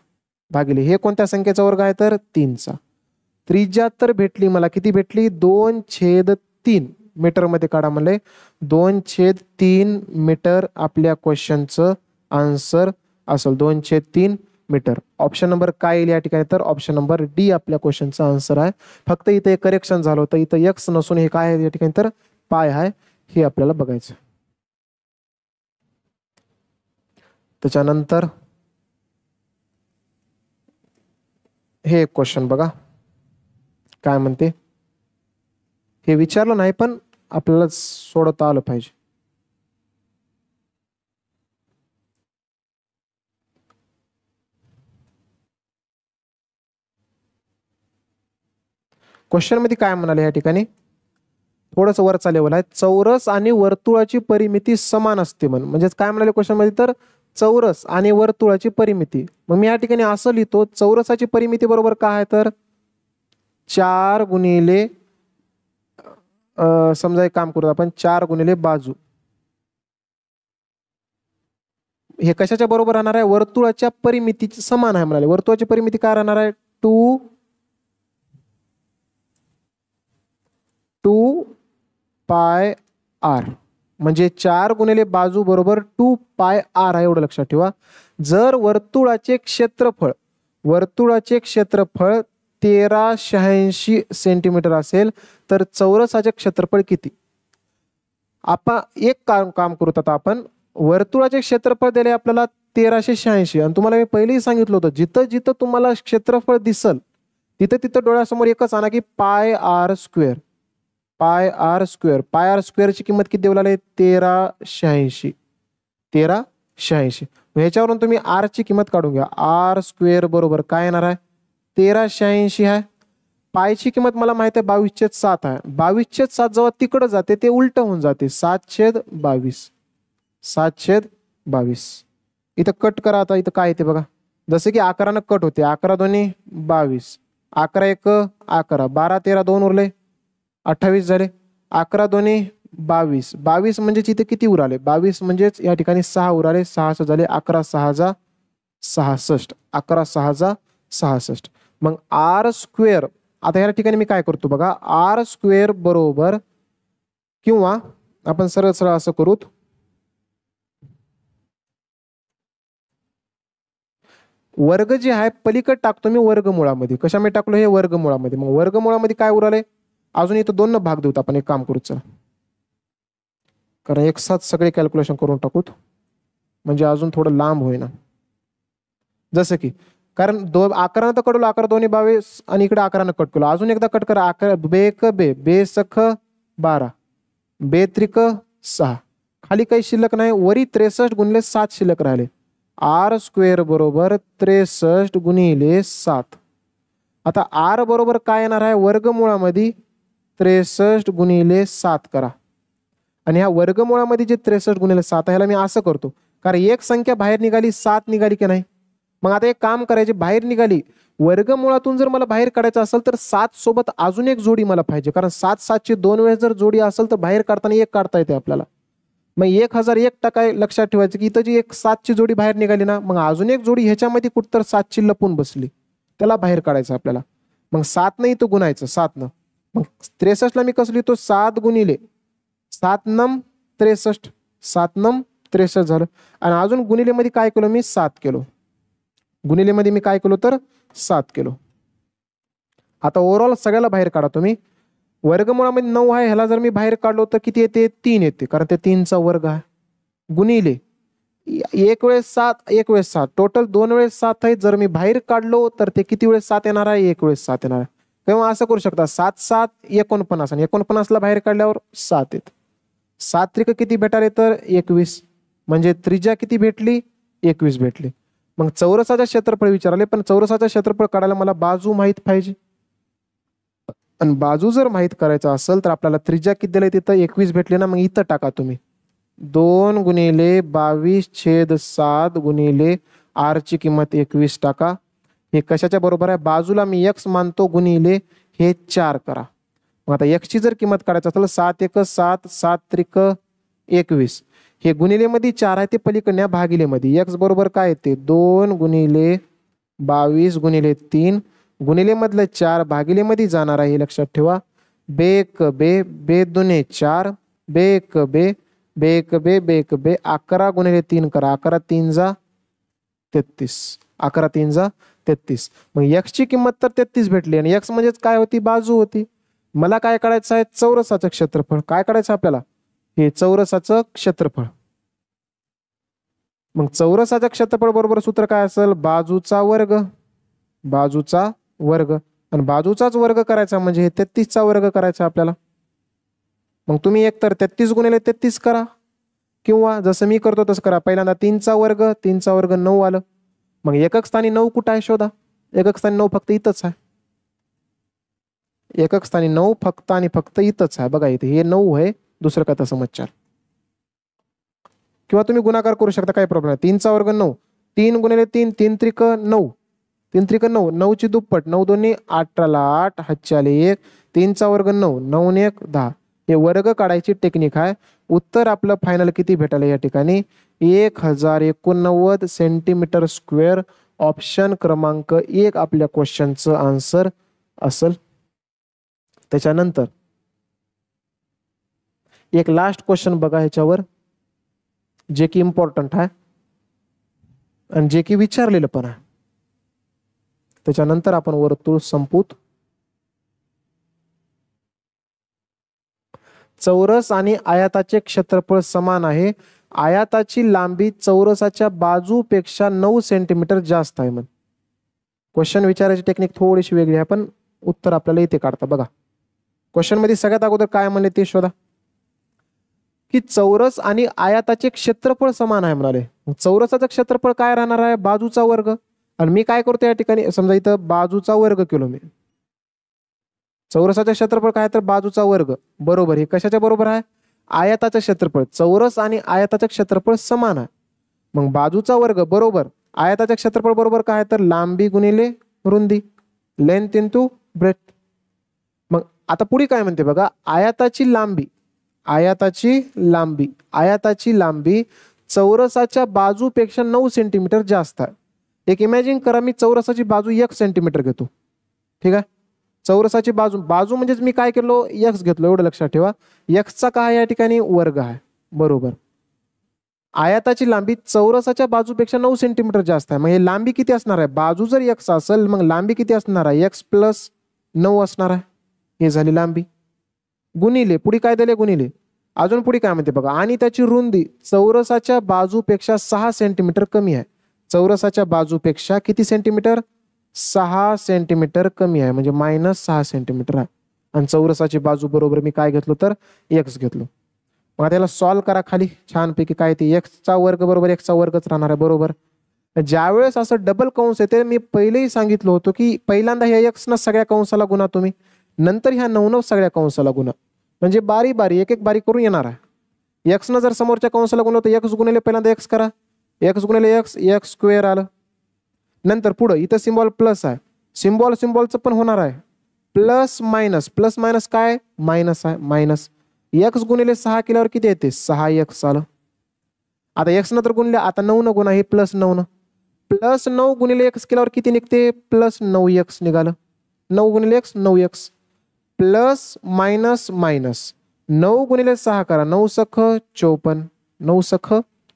A: भागिले हे कोणत्या संख्येचा वर्ग आहे, तर 3चा. त्रिज्या तर भेटली मला, किती भेटली, 2/3 मीटर मध्ये काढा म्हणले. 2/3 मीटर आपल्या क्वेश्चनचं आन्सर असेल, 2/3 मीटर. ऑप्शन नंबर काय येईल या ठिकाणी, तर ऑप्शन नंबर डी आपल्या क्वेश्चनचा आन्सर आहे. फक्त इथे एक करेक्शन झालं होतं, इथं एक्स नसून हे काय आहे या ठिकाणी, तर पाय आहे, हे आपल्याला बघायचं. त्याच्यानंतर हे क्वेश्चन बघा काय म्हणते. हे विचारलं नाही पण आपल्याला सोडवता आलं पाहिजे. क्वेश्चन मध्ये काय म्हणाले या ठिकाणी, थोडंसं वरचा लेवल आहे. चौरस आणि वर्तुळाची परिमिती समान असते म्हणजेच काय म्हणाले क्वेश्चन मध्ये तर चौरस आणि वर्तुळाची परिमिती. मग मी या ठिकाणी असं लिहितो चौरसाची परिमिती बरोबर काय आहे तर 4 गुणिले समजा एक काम करू आपण 4 गुणिले बाजू. हे कशाच्या बरोबर राहणार आहे वर्तुळाच्या परिमितीची समान आहे म्हणाले. वर्तुळाची परिमिती काय राहणार आहे 2 पाय आर म्हणजे 4 गुणिले बाजू बरोबर 2 पाय आर आहे एवढं लक्षात ठेवा. जर वर्तुळाचे क्षेत्रफळ 1386 सेंटीमीटर असेल तर चौरसाचे क्षेत्रफळ किती. आपण एक काम करू आता आपण वर्तुळाचे क्षेत्रफळ दिले आपल्याला 1386 आणि तुम्हाला मी पहिलेही सांगितलं होतं जिथं जिथं तुम्हाला क्षेत्रफळ दिसल तिथं तिथं डोळ्यासमोर एकच आणा की pi r square. Pi r स्क्वेअरची किंमत किती देऊ लागले 1386. ह्याच्यावरून तुम्ही आर ची किंमत काढून घ्या. आर स्क्वेअर बरोबर काय येणार आहे 1386 आहे. पायची किंमत मला माहिती आहे 22/7 आहे. 22/7 जेव्हा तिकडं जाते ते उलट होऊन जाते 7/22. इथं कट करा. आता इथं काय येते बघा जसं की 11 कट होते 11 दोन्ही 22 11 एक 11 12 13 2 उरले 28 झाले 11 दोन्ही 22 म्हणजेच इथे किती उराले 22 म्हणजेच या ठिकाणी 6 उराले 6 झाले 11 6 66 11 6 66. मग आर स्क्वेअर आता या ठिकाणी मी काय करतो बघा आर स्क्वेअर बरोबर किंवा आपण सरळ सरळ असं करूत वर्ग जे आहे पलीकड टाकतो मी वर्गमुळामध्ये. कशामध्ये टाकलो हे वर्गमुळामध्ये. मग वर्गमुळामध्ये काय उराले अजून इथं 2 भाग देऊत आपण. एक काम करू चला कारण एक साथ सगळे कॅल्क्युलेशन करून टाकूत म्हणजे अजून थोडं लांब होईना. जसं की कारण 11 तर कडलो 11 दोन्ही 22 आणि इकडे 11 कट केलो. अजून एकदा कट करा 11 बे सख 12 बे त्रिक 6 खाली काही शिल्लक नाही वरी 63 गुणिले 7 शिल्लक राहिले. आर स्क्वेअर बरोबर 63 गुणिले 7. आता आर बरोबर काय येणार आहे वर्गमुळामध्ये 63 गुणिले 7 करा आणि ह्या वर्गमुळामध्ये जे 63 गुणिले 7 ह्याला मी असं करतो कारण एक संख्या बाहेर निघाली 7 निघाली की नाही. मग आता एक काम करायचे बाहेर निघाली वर्गमुळातून जर मला बाहेर काढायचं असेल तर 7 सोबत अजून एक जोडी मला पाहिजे कारण 7 ची 2 वेळेस जर जोडी असेल तर बाहेर काढताना एक काढता येते आपल्याला. मग 1001% लक्षात ठेवायचं की इथं जी एक 7 ची जोडी बाहेर निघाली ना मग अजून एक जोडी ह्याच्यामध्ये कुठतर 7 ची लपून बसली त्याला बाहेर काढायचं आपल्याला. मग 7 न इथं गुणायचं 7 न. मग 63 ला मी कसं लिहितो 7 गुणिले 7 नम 63 7 नम 63 झालं आणि अजून गुणिलेमध्ये काय केलं मी 7 केलो. गुणिलेमध्ये मी काय केलो तर 7 केलो. आता ओव्हरऑल सगळ्याला बाहेर काढा तुम्ही. वर्गमुळामध्ये 9 आहे ह्याला जर मी बाहेर काढलो तर किती येते 3 येते कारण ते 3चा वर्ग आहे. गुणिले एक वेळेस 7 एक वेळेस 7 टोटल 2 वेळेस 7 आहे. जर मी बाहेर काढलो तर ते किती वेळेस 7 येणार आहे 1 वेळेस 7 येणार आहे. किंवा असं करू शकता 7 7 49 आणि 49 ला बाहेर काढल्यावर 7 येत. 7 त्रिक किती भेटाले तर 21 म्हणजे त्रिज्या किती भेटली 21 भेटली. मग चौरसाचं क्षेत्रफळ विचारले पण चौरसाचं क्षेत्रफळ काढायला मला बाजू माहित पाहिजे आणि बाजू जर माहित करायचं असेल तर आपल्याला त्रिज्या किती दिले तिथं 21 भेटले ना. मग इथं टाका तुम्ही 2 गुणिले 22/7 गुणिले आर ची किंमत 21 टाका. हे कशाच्या बरोबर आहे बाजूला मी x मानतो गुणिले हे 4 करा. मग आता x ची जर किंमत काढायचं असेल 7 1 7 7 त्रिक 21 हे गुणिले मध्ये 4 आहे ते पलीकडल्या भागिले मध्ये x बरोबर काय येते 2 गुणिले 22 गुणिले 3 गुणिले मधलं 4 भागिले मध्ये जाणार आहे हे लक्षात ठेवा. बेक बे बे दुने 4 बेक बे बेक बे बेक बे 11 गुणिले 3 करा 11 3 जा 33 11 3 जा 33. मग x ची किंमत तर 33 भेटली आणि x म्हणजेच काय होती बाजू होती. मला काय काढायचं आहे चौरसाचं क्षेत्रफळ. काय काढायचं आपल्याला हे चौरसाचं क्षेत्रफळ. मग चौरसाचं क्षेत्रफळ बरोबर सूत्र काय असेल बाजूचा वर्ग आणि बाजूचाच वर्ग करायचा म्हणजे हे 33चा वर्ग करायचा आपल्याला. मग तुम्ही एकतर 33 गुणिले 33 करा किंवा जसं मी करतो तसं करा. पहिल्यांदा 3चा वर्ग 9 आलं. मग एकक स्थानी 9 कुठं आहे शोधा. एकक स्थानी 9 फक्त इथंच आहे. एकक स्थानी 9 फक्त आणि फक्त इथंच आहे बघा, इथे हे 9 आहे, दुसरं काय तसं मच्छर. किंवा तुम्ही गुणाकार करू शकता, काय प्रॉब्लेम आहे. 3 चा वर्ग 9, 3 गुणिले 3, 3 त्रिक 9, 3 त्रिक 9, 9 ची दुप्पट, 9 दोन्ही 18 ला 8, हातचे आले 1, 3 चा वर्ग 9, 9 ने 1 10. हे वर्ग काढायची टेक्निक आहे. उत्तर आपलं फायनल किती भेटायला या ठिकाणी 1089 सेंटीमीटर स्क्वेअर. ऑप्शन क्रमांक 1 आपल्या क्वेश्चनचं आन्सर असेल. त्याच्यानंतर एक लास्ट क्वेश्चन बघा ह्याच्यावर, जे की इम्पॉर्टंट आहे आणि जे की विचारलेलं पण आहे. त्याच्यानंतर आपण वर्तुळ संपूत. चौरस आणि आयताचे क्षेत्रफळ समान आहे. आयताची लांबी चौरसाच्या बाजूपेक्षा 9 सेंटीमीटर जास्त आहे. म्हणजे क्वेश्चन विचारायची टेक्निक थोडीशी वेगळी आहे, पण उत्तर आपल्याला इथे काढता बघा. क्वेश्चन मध्ये सगळ्यात अगोदर काय म्हणले ते शोधा, की चौरस आणि आयताचे क्षेत्रफळ समान आहे म्हणाले. चौरसाचं क्षेत्रफळ काय राहणार आहे, बाजूचा वर्ग. आणि मी काय करतो या ठिकाणी, समजा इथं बाजूचा वर्ग केलो मी. चौरसाचं क्षेत्रफळ काय तर बाजूचा वर्ग बरोबर. हे कशाच्या बरोबर आहे, आयताचं क्षेत्रफळ. चौरस आणि आयताचं क्षेत्रफळ समान आहे, मग बाजूचा वर्ग बरोबर आयताचं क्षेत्रफळ बरोबर काय तर लांबी गुणिले रुंदी, लेंथ इंटू ब्रेथ. मग आता पुढे काय म्हणते बघा, आयताची लांबी, आयताची लांबी, आयताची लांबी चौरसाच्या बाजूपेक्षा 9 सेंटीमीटर जास्त आहे. एक इमॅजिन करा, मी चौरसाची बाजू 1 सेंटीमीटर घेतो, ठीक आहे. चौरसाची बाजू, बाजू म्हणजेच मी काय केलो, एक्स घेतलो, एवढं लक्षात ठेवा. एक्सचा काय या ठिकाणी वर्ग आहे बरोबर. आयताची लांबी चौरसाच्या बाजूपेक्षा 9 सेंटीमीटर जास्त आहे. मग हे लांबी किती असणार आहे, बाजू जर एक्स असेल मग लांबी किती असणार आहे, एक्स प्लस 9 असणार आहे. हे झाली लांबी. गुणिले पुढे काय दिले, गुणिले अजून पुढे काय म्हणते बघा, आणि त्याची रुंदी चौरसाच्या बाजूपेक्षा 6 सेंटीमीटर कमी आहे. चौरसाच्या बाजूपेक्षा किती सेंटीमीटर, 6 सेंटीमीटर कमी आहे, म्हणजे -6 सेंटीमीटर आहे. आणि चौरसाची बाजू बरोबर मी काय घेतलो तर एक्स घेतलो. मग त्याला सॉल्व करा खाली छानपैकी. काय ते एक्सचा वर्ग बरोबर एक्सचा वर्गच राहणार आहे बरोबर. ज्यावेळेस असं डबल कंस येते, मी पहिलेही सांगितलं होतं की पहिल्यांदा ह्या एक्स न सगळ्या कंसाला गुणा तुम्ही, नंतर ह्या 9 सगळ्या कंसाला गुणा, म्हणजे बारी बारी एक एक बारी करून येणार आहे. एक्स न जर समोरच्या कंसाला गुणलं तर एक्स गुणिले पहिल्यांदा एक्स करा, एक्स गुणिले एक्स, एक्स स्क्वेअर आलं. नंतर पुढं इथं सिम्बॉल प्लस आहे, सिम्बॉलचं पण होणार आहे प्लस मायनस, प्लस मायनस काय मायनस आहे, मायनस. एक्स गुणिले 6 केल्यावर किती येते 6x आलं. आता एक्स नंतर गुणले, आता 9 न गुणा, हे प्लस 9 न, प्लस 9 गुणिले एक्स केल्यावर किती निघते प्लस 9x निघालं. 9 गुणिले x 9x, plus minus minus, 9 गुणिले 6 करा, 9 सख 54, 9 सख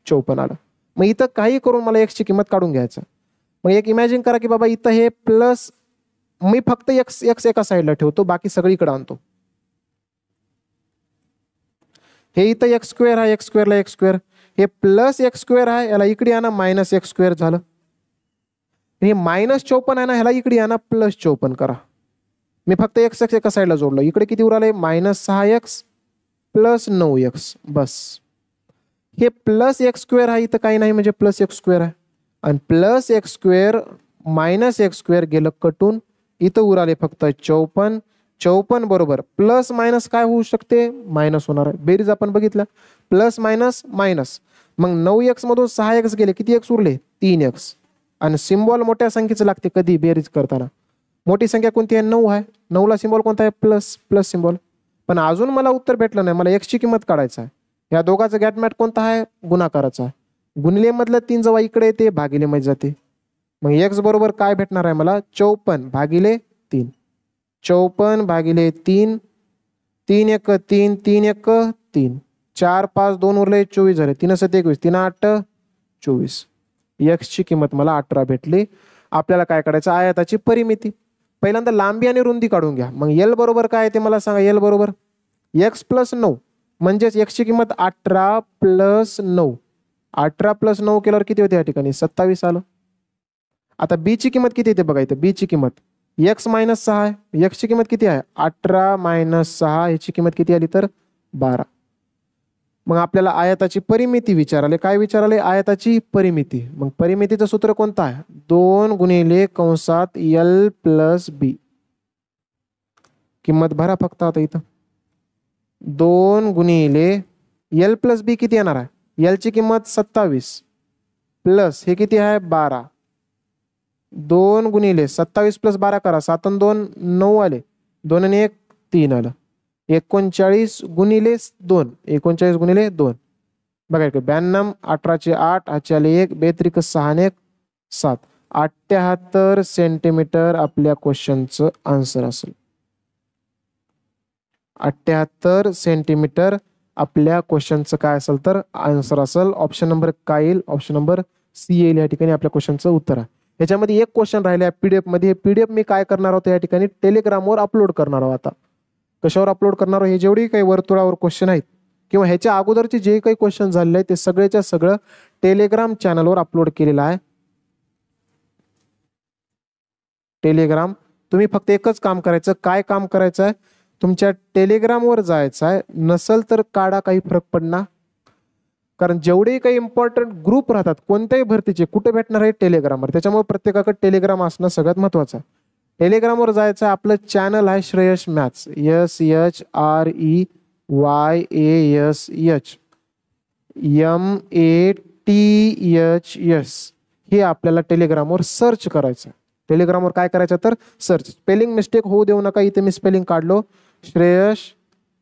A: 54 आलं. मग इथं काही करून मला एक्सची किंमत काढून घ्यायचं. मग एक इमॅजिन करा की बाबा इथं हे प्लस, मी फक्त एक्स एक्स एका साईडला ठेवतो, बाकी सगळीकडे आणतो. हे इथं एक्स स्क्वेअर आहे, एक्स स्क्वेअरला एक्स स्क्वेअर, हे प्लस एक्स स्क्वेअर आहे, याला इकडे आणा मायनस एक्स स्क्वेअर झालं. हे -54 आहे ना, ह्याला इकडे आणा +54 करा. मी फक्त एक्स एक्स एका साईडला जोडलो, इकडे किती उराले -6x + 9x बस. हे प्लस एक्स स्क्वेअर आहे, इथं काही नाही म्हणजे प्लस एक्स स्क्वेअर आहे, आणि plus x square minus x square गेलं कटून, इथं उराले फक्त 54. 54 बरोबर प्लस मायनस काय होऊ शकते, मायनस होणार आहे. बेरीज आपण बघितलं प्लस मायनस मायनस, मग 9x मधून 6x गेले, किती एक्स उरले 3x. आणि सिम्बॉल मोठ्या संख्येचं लागते कधी बेरीज करताना. मोठी संख्या कोणती आहे 9 आहे, 9 ला सिम्बॉल कोणता आहे प्लस, प्लस सिम्बॉल. पण अजून मला उत्तर भेटलं नाही, मला एक्सची किंमत काढायचं आहे. या दोघांचा गॅटमॅट कोणता आहे, गुणाकाराचा. गुणिले मधलं 3 जेव्हा इकडे येते भागिले मध्ये जाते, मग एक्स बरोबर काय भेटणार आहे मला 54 भागिले 3, 54 भागिले 3, 3 1 3, 3 1 3, 4 5 2 उरले 24 झाले, 3 7 21, 3 8 24. एक्सची किंमत मला 18 भेटली. आपल्याला काय काढायचं, आयताची परिमिती. पहिल्यांदा लांबी आणि रुंदी काढून घ्या. मग एल बरोबर काय ते मला सांगा. एल बरोबर एक्स + 9, म्हणजेच एक्सची किंमत 18 + 9, 18 + 9 केल्यावर किती होते या ठिकाणी 27 आलं. आता बी ची किंमत किती येते बघा, इथं बी ची किंमत x - 6 आहे, x ची किंमत किती आहे 18 - 6, ह्याची किंमत किती आली तर 12. मग आपल्याला आयताची परिमिती विचारले, काय विचारले आयताची परिमिती. मग परिमितीचं सूत्र कोणतं आहे, 2 गुणिले कंसात l + b. किंमत भरा फक्त आता इथं 2 गुणिले एल प्लस बी किती येणार आहे एल ची किंमत 27 प्लस हे किती आहे 12 2 गुणिले 27 प्लस 12 करा 7 आणि 2 9 आले 2 आणि 1 3 आलं 39 गुणिले 2 39 गुणिले 2 बघा 92 18 8 8 आले 1 बेत्रिक 6 आणि 1 7 78 सेंटीमीटर आपल्या क्वेश्चनचं आन्सर असेल 78 सेंटीमीटर आपल्या क्वेश्चनचं काय असेल तर आन्सर असेल ऑप्शन नंबर काय येईल ऑप्शन नंबर सी येईल या ठिकाणी आपल्या क्वेश्चनचं उत्तर आहे याच्यामध्ये एक क्वेश्चन राहिले पीडीएफ मध्ये पीडीएफ मी काय करणार आहोत या ठिकाणी टेलिग्रामवर अपलोड करणार आहोत आता कशावर अपलोड करणार हे जेवढी काही वर्तुळावर क्वेश्चन आहेत किंवा ह्याच्या अगोदरचे जे काही क्वेश्चन झालेले आहेत ते सगळेच्या सगळं टेलिग्राम चॅनलवर अपलोड केलेलं आहे टेलिग्राम तुम्ही फक्त एकच काम करायचं काय काम करायचं आहे तुमच्या टेलिग्रामवर जायचं आहे नसेल तर काढा काही फरक पडणार कारण जेवढे काही इम्पॉर्टंट ग्रुप राहतात कोणत्याही भरतीचे कुठे भेटणार आहे टेलिग्रामवर त्याच्यामुळे प्रत्येकाकडे टेलिग्राम असणं सगळ्यात महत्त्वाचं आहे टेलिग्रामवर जायचं आहे आपलं चॅनल आहे श्रेयश मॅथ्स SHREYSHMATHS हे आपल्याला टेलिग्रामवर सर्च करायचं टेलिग्रामवर काय करायचं तर सर्च स्पेलिंग मिस्टेक होऊ देऊ नका इथे मी स्पेलिंग काढलो श्रेयश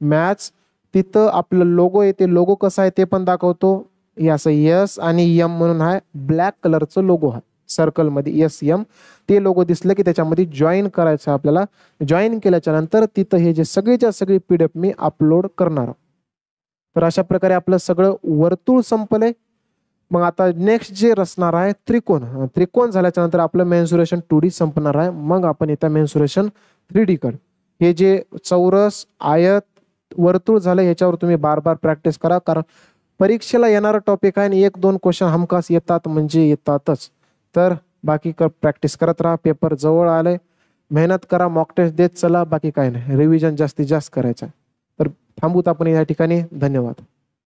A: मॅथ्स तिथं आपलं लोगो येते लोगो कसा आहे ते पण दाखवतो हे असं यस आणि यम म्हणून आहे ब्लॅक कलरचं लोगो आहे सर्कलमध्ये यस यम ते लोगो दिसलं की त्याच्यामध्ये जॉईन करायचं आपल्याला जॉईन केल्याच्या नंतर तिथं हे जे सगळीच्या सगळी पीडीएफ मी अपलोड करणार तर अशा प्रकारे आपलं सगळं वर्तुळ संपलंय मग आता नेक्स्ट जे रचणार आहे त्रिकोण झाल्याच्या नंतर आपलं मेन्सुरेशन 2D संपणार आहे मग आपण येत्या मेन्सुरेशन 3D कडे हे जे चौरस आयत वर्तुळ झालं ह्याच्यावर तुम्ही बार बार प्रॅक्टिस करा कारण परीक्षेला येणारा टॉपिक आहे आणि 1-2 क्वेश्चन हमखास येतात म्हणजे येतातच तर बाकी प्रॅक्टिस करत राहा पेपर जवळ आले मेहनत करा मॉक टेस्ट देत चला बाकी काय नाही रिव्हिजन जास्तीत जास्त करायचं तर थांबूत आपण या ठिकाणी धन्यवाद